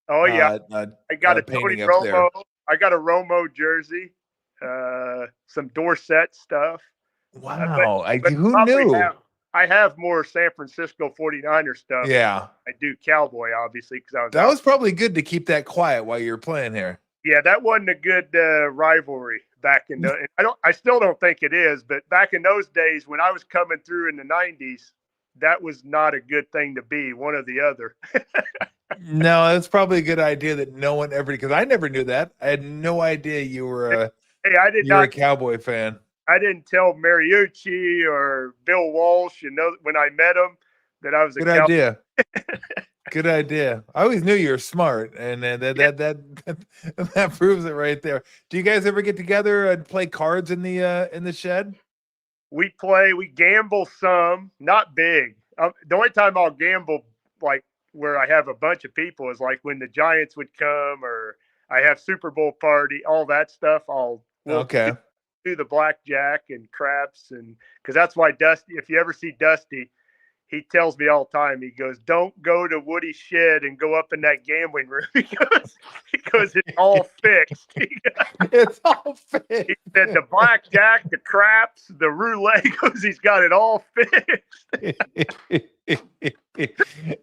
Oh yeah, I got a Tony Romo. I got a Romo jersey, some Dorsett stuff. Wow. But Who probably knew? I have more San Francisco 49er stuff. Yeah. I do Cowboy, obviously, because I was That out. was probably good to keep that quiet while you were playing here. Yeah, that wasn't a good rivalry back in the. I still don't think it is, but back in those days when I was coming through in the '90s, that was not a good thing to be, one or the other. No, that's probably a good idea that no one ever, because I never knew that. I had no idea you were Hey, a Cowboy fan. I didn't tell Mariucci or Bill Walsh, when I met them, that I was a Good Cowboy. idea. Good idea. I always knew you were smart, and that proves it right there. Do you guys ever get together and play cards in the shed? We gamble some, not big. The only time I'll gamble, like where I have a bunch of people, is like when the Giants would come, or I have Super Bowl party, all that stuff. We'll Okay. do the blackjack and craps, and because that's why Dusty. If you ever see Dusty, he tells me all the time. He goes, "Don't go to Woody's shed and go up in that gambling room because it's all fixed." It's all fixed. He said the blackjack, the craps, the roulette, he's got it all fixed.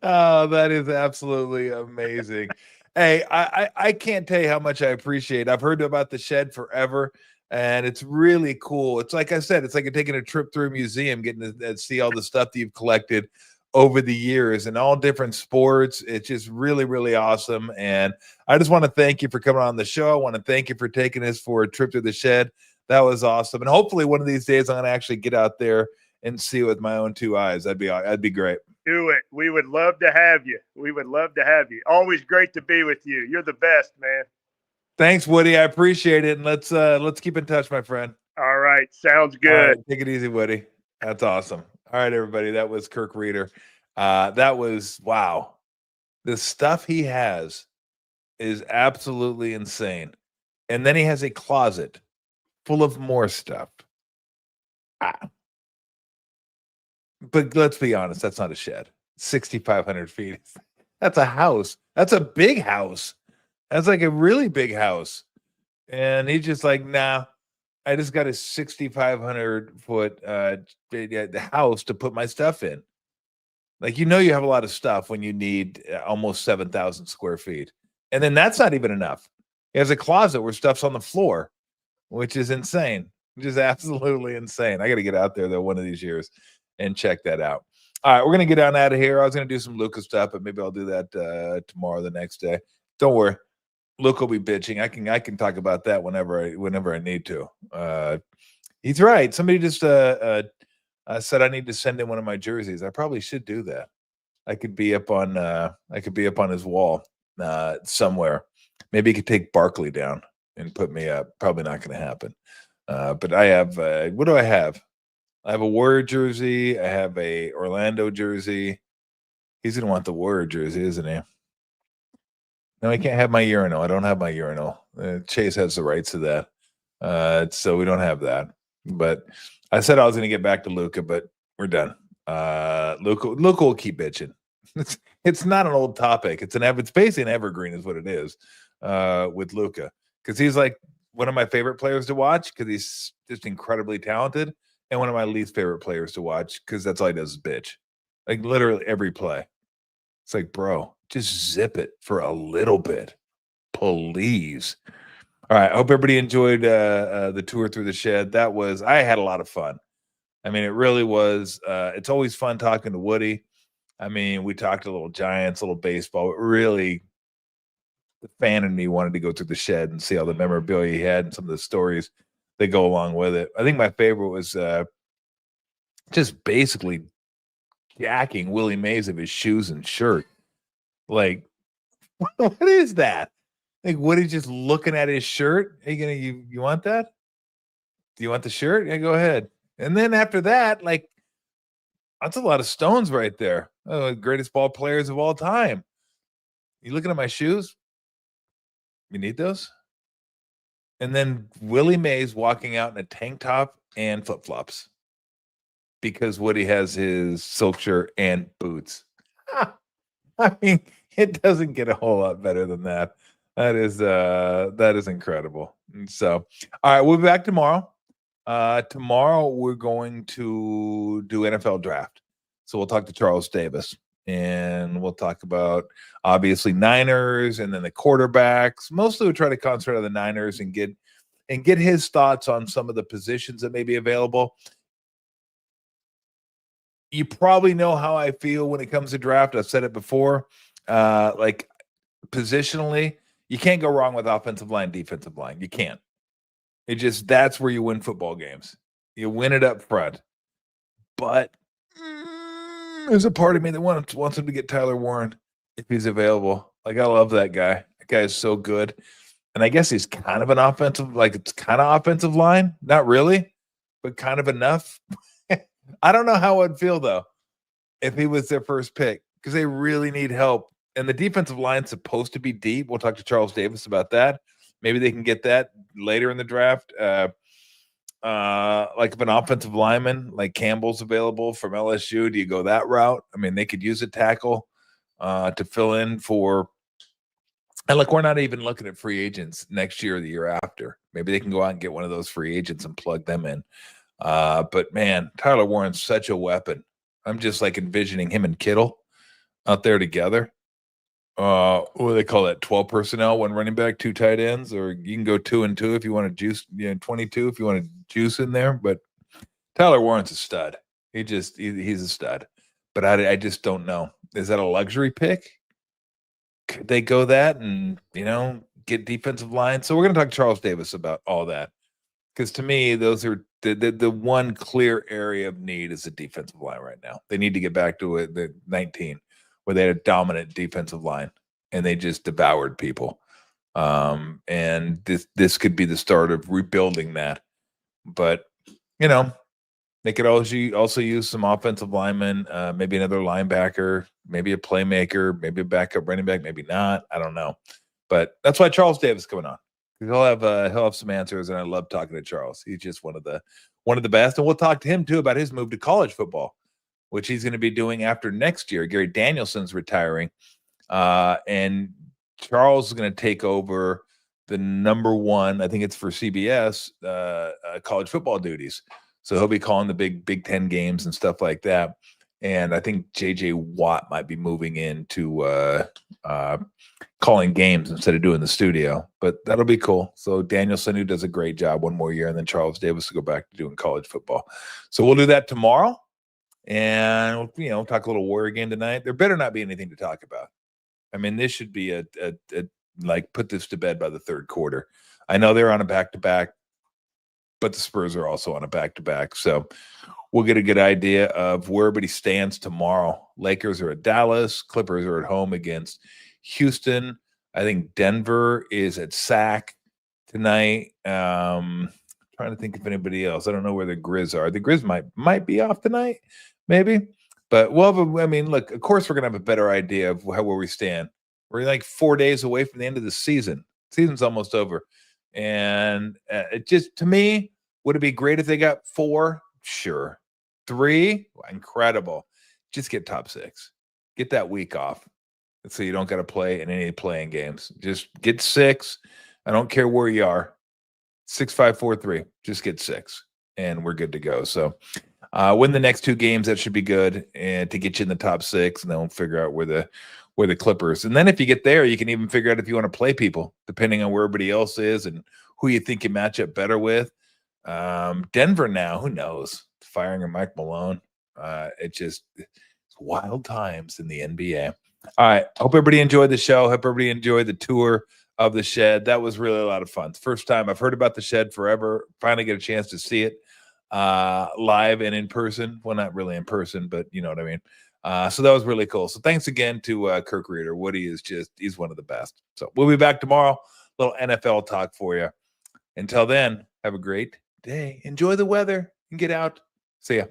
Oh, that is absolutely amazing. Hey, I can't tell you how much I appreciate. I've heard about the shed forever, and it's really cool. It's like I said, it's like taking a trip through a museum, getting to see all the stuff that you've collected over the years in all different sports. It's just really, really awesome. And I just want to thank you for coming on the show. I want to thank you for taking us for a trip to the shed. That was awesome. And hopefully one of these days I'm going to actually get out there and see it with my own two eyes. That'd be great. Do it. We would love to have you. Always great to be with you. You're the best, man. Thanks, Woody. I appreciate it. And let's keep in touch, my friend. All right. Sounds good. All right, take it easy, Woody. That's awesome. All right, everybody. That was Kirk Rueter. That was, wow. The stuff he has is absolutely insane. And then he has a closet full of more stuff. But let's be honest, that's not a shed. 6,500 feet. That's a house. That's a big house. That's like a really big house. And he's just like, nah, I just got a 6,500 foot house to put my stuff in. Like, you have a lot of stuff when you need almost 7,000 square feet. And then that's not even enough. He has a closet where stuff's on the floor, which is insane. Which is absolutely insane. I got to get out there, though, one of these years and check that out. All right, we're going to get on out of here. I was going to do some Luca stuff, but maybe I'll do that tomorrow, the next day. Don't worry. Luke will be bitching. I can talk about that whenever I need to. He's right. Somebody just said I need to send in one of my jerseys. I probably should do that. I could be up on his wall somewhere. Maybe he could take Barkley down and put me up. Probably not going to happen. But I have what do I have? I have a Warrior jersey. I have a Orlando jersey. He's gonna want the Warrior jersey, isn't he? No, he can't have my urinal. I don't have my urinal. Chase has the rights to that. So we don't have that. But I said I was going to get back to Luca, but we're done. Luca will keep bitching. It's not an old topic. It's basically an evergreen is what it is with Luca. Because he's like one of my favorite players to watch because he's just incredibly talented, and one of my least favorite players to watch because that's all he does is bitch. Like literally every play. It's like, bro, just zip it for a little bit, please. All right. I hope everybody enjoyed the tour through the shed. I had a lot of fun. I mean, it really was. It's always fun talking to Woody. I mean, we talked a little Giants, a little baseball. But really, the fan in me wanted to go through the shed and see all the memorabilia he had and some of the stories that go along with it. I think my favorite was just basically jacking Willie Mays of his shoes and shirt. Like, what is that? Like, Woody's just looking at his shirt. Are you want that? Do you want the shirt? Yeah, go ahead. And then after that, like, that's a lot of stones right there. Oh, greatest ball players of all time. You looking at my shoes? You need those? And then Willie Mays walking out in a tank top and flip-flops because Woody has his silk shirt and boots. I mean, it doesn't get a whole lot better than that. That is incredible. And so, all right, we'll be back tomorrow. Tomorrow we're going to do NFL draft. So we'll talk to Charles Davis and we'll talk about obviously Niners and then the quarterbacks. Mostly we'll try to concentrate on the Niners and get his thoughts on some of the positions that may be available. You probably know how I feel when it comes to draft. I've said it before. Like positionally, you can't go wrong with offensive line, defensive line. You can't. That's where you win football games. You win it up front. But there's a part of me that wants him to get Tyler Warren if he's available. Like, I love that guy. That guy is so good. And I guess he's kind of an offensive, like it's kind of offensive line. Not really, but kind of enough. I don't know how I'd feel, though, if he was their first pick, because they really need help. And the defensive line's supposed to be deep. We'll talk to Charles Davis about that. Maybe they can get that later in the draft. Like if an offensive lineman like Campbell's available from LSU, do you go that route? I mean, they could use a tackle to fill in for. And look, we're not even looking at free agents next year or the year after. Maybe they can go out and get one of those free agents and plug them in. But man, Tyler Warren's such a weapon. I'm just like envisioning him and Kittle out there together. What do they call that? 12 personnel, one running back, 2 tight ends, or you can go 2 and 2 if you want to juice, 22 if you want to juice in there. But Tyler Warren's a stud. He's a stud. But I just don't know. Is that a luxury pick? Could they go that and get defensive line? So we're going to talk to Charles Davis about all that, because to me, those are the one clear area of need is the defensive line right now. They need to get back to the 19. Where they had a dominant defensive line and they just devoured people. And this could be the start of rebuilding that. But, they could also use some offensive linemen, maybe another linebacker, maybe a playmaker, maybe a backup running back, maybe not. I don't know. But that's why Charles Davis is coming on. He'll have some answers, and I love talking to Charles. He's just one of the best. And we'll talk to him too about his move to college football, which he's going to be doing after next year. Gary Danielson's retiring, and Charles is going to take over the number 1, I think it's for CBS, college football duties. So he'll be calling the Big Ten games and stuff like that. And I think J.J. Watt might be moving into calling games instead of doing the studio. But that'll be cool. So Danielson, who does a great job, one more year, and then Charles Davis will go back to doing college football. So we'll do that tomorrow. And, talk a little Warrior game tonight. There better not be anything to talk about. I mean, this should be a put this to bed by the third quarter. I know they're on a back-to-back, but the Spurs are also on a back-to-back. So we'll get a good idea of where everybody stands tomorrow. Lakers are at Dallas. Clippers are at home against Houston. I think Denver is at SAC tonight. Trying to think of anybody else. I don't know where the Grizz are. The Grizz might be off tonight. Maybe, but look, of course, we're going to have a better idea of where we stand. We're like 4 days away from the end of the season. Season's almost over. And it just, to me, would it be great if they got 4? Sure. 3? Incredible. Just get top 6. Get that week off so you don't got to play in any playing games. Just get 6. I don't care where you are. 6, 5, 4, 3. Just get 6. And we're good to go. So win the next 2 games. That should be good, and to get you in the top 6, and then we'll figure out where the Clippers. And then if you get there, you can even figure out if you want to play people, depending on where everybody else is and who you think you match up better with. Denver now, who knows? Firing a Mike Malone. It's wild times in the NBA. All right. Hope everybody enjoyed the show. Hope everybody enjoyed the tour of the shed. That was really a lot of fun. First time I've heard about the shed forever. Finally get a chance to see it live and in person. Well, not really in person, but you know what I mean. So that was really cool. So thanks again to Kirk Rueter. Woody he's one of the best. So we'll be back tomorrow. A little NFL talk for you. Until then, have a great day. Enjoy the weather and get out. See ya.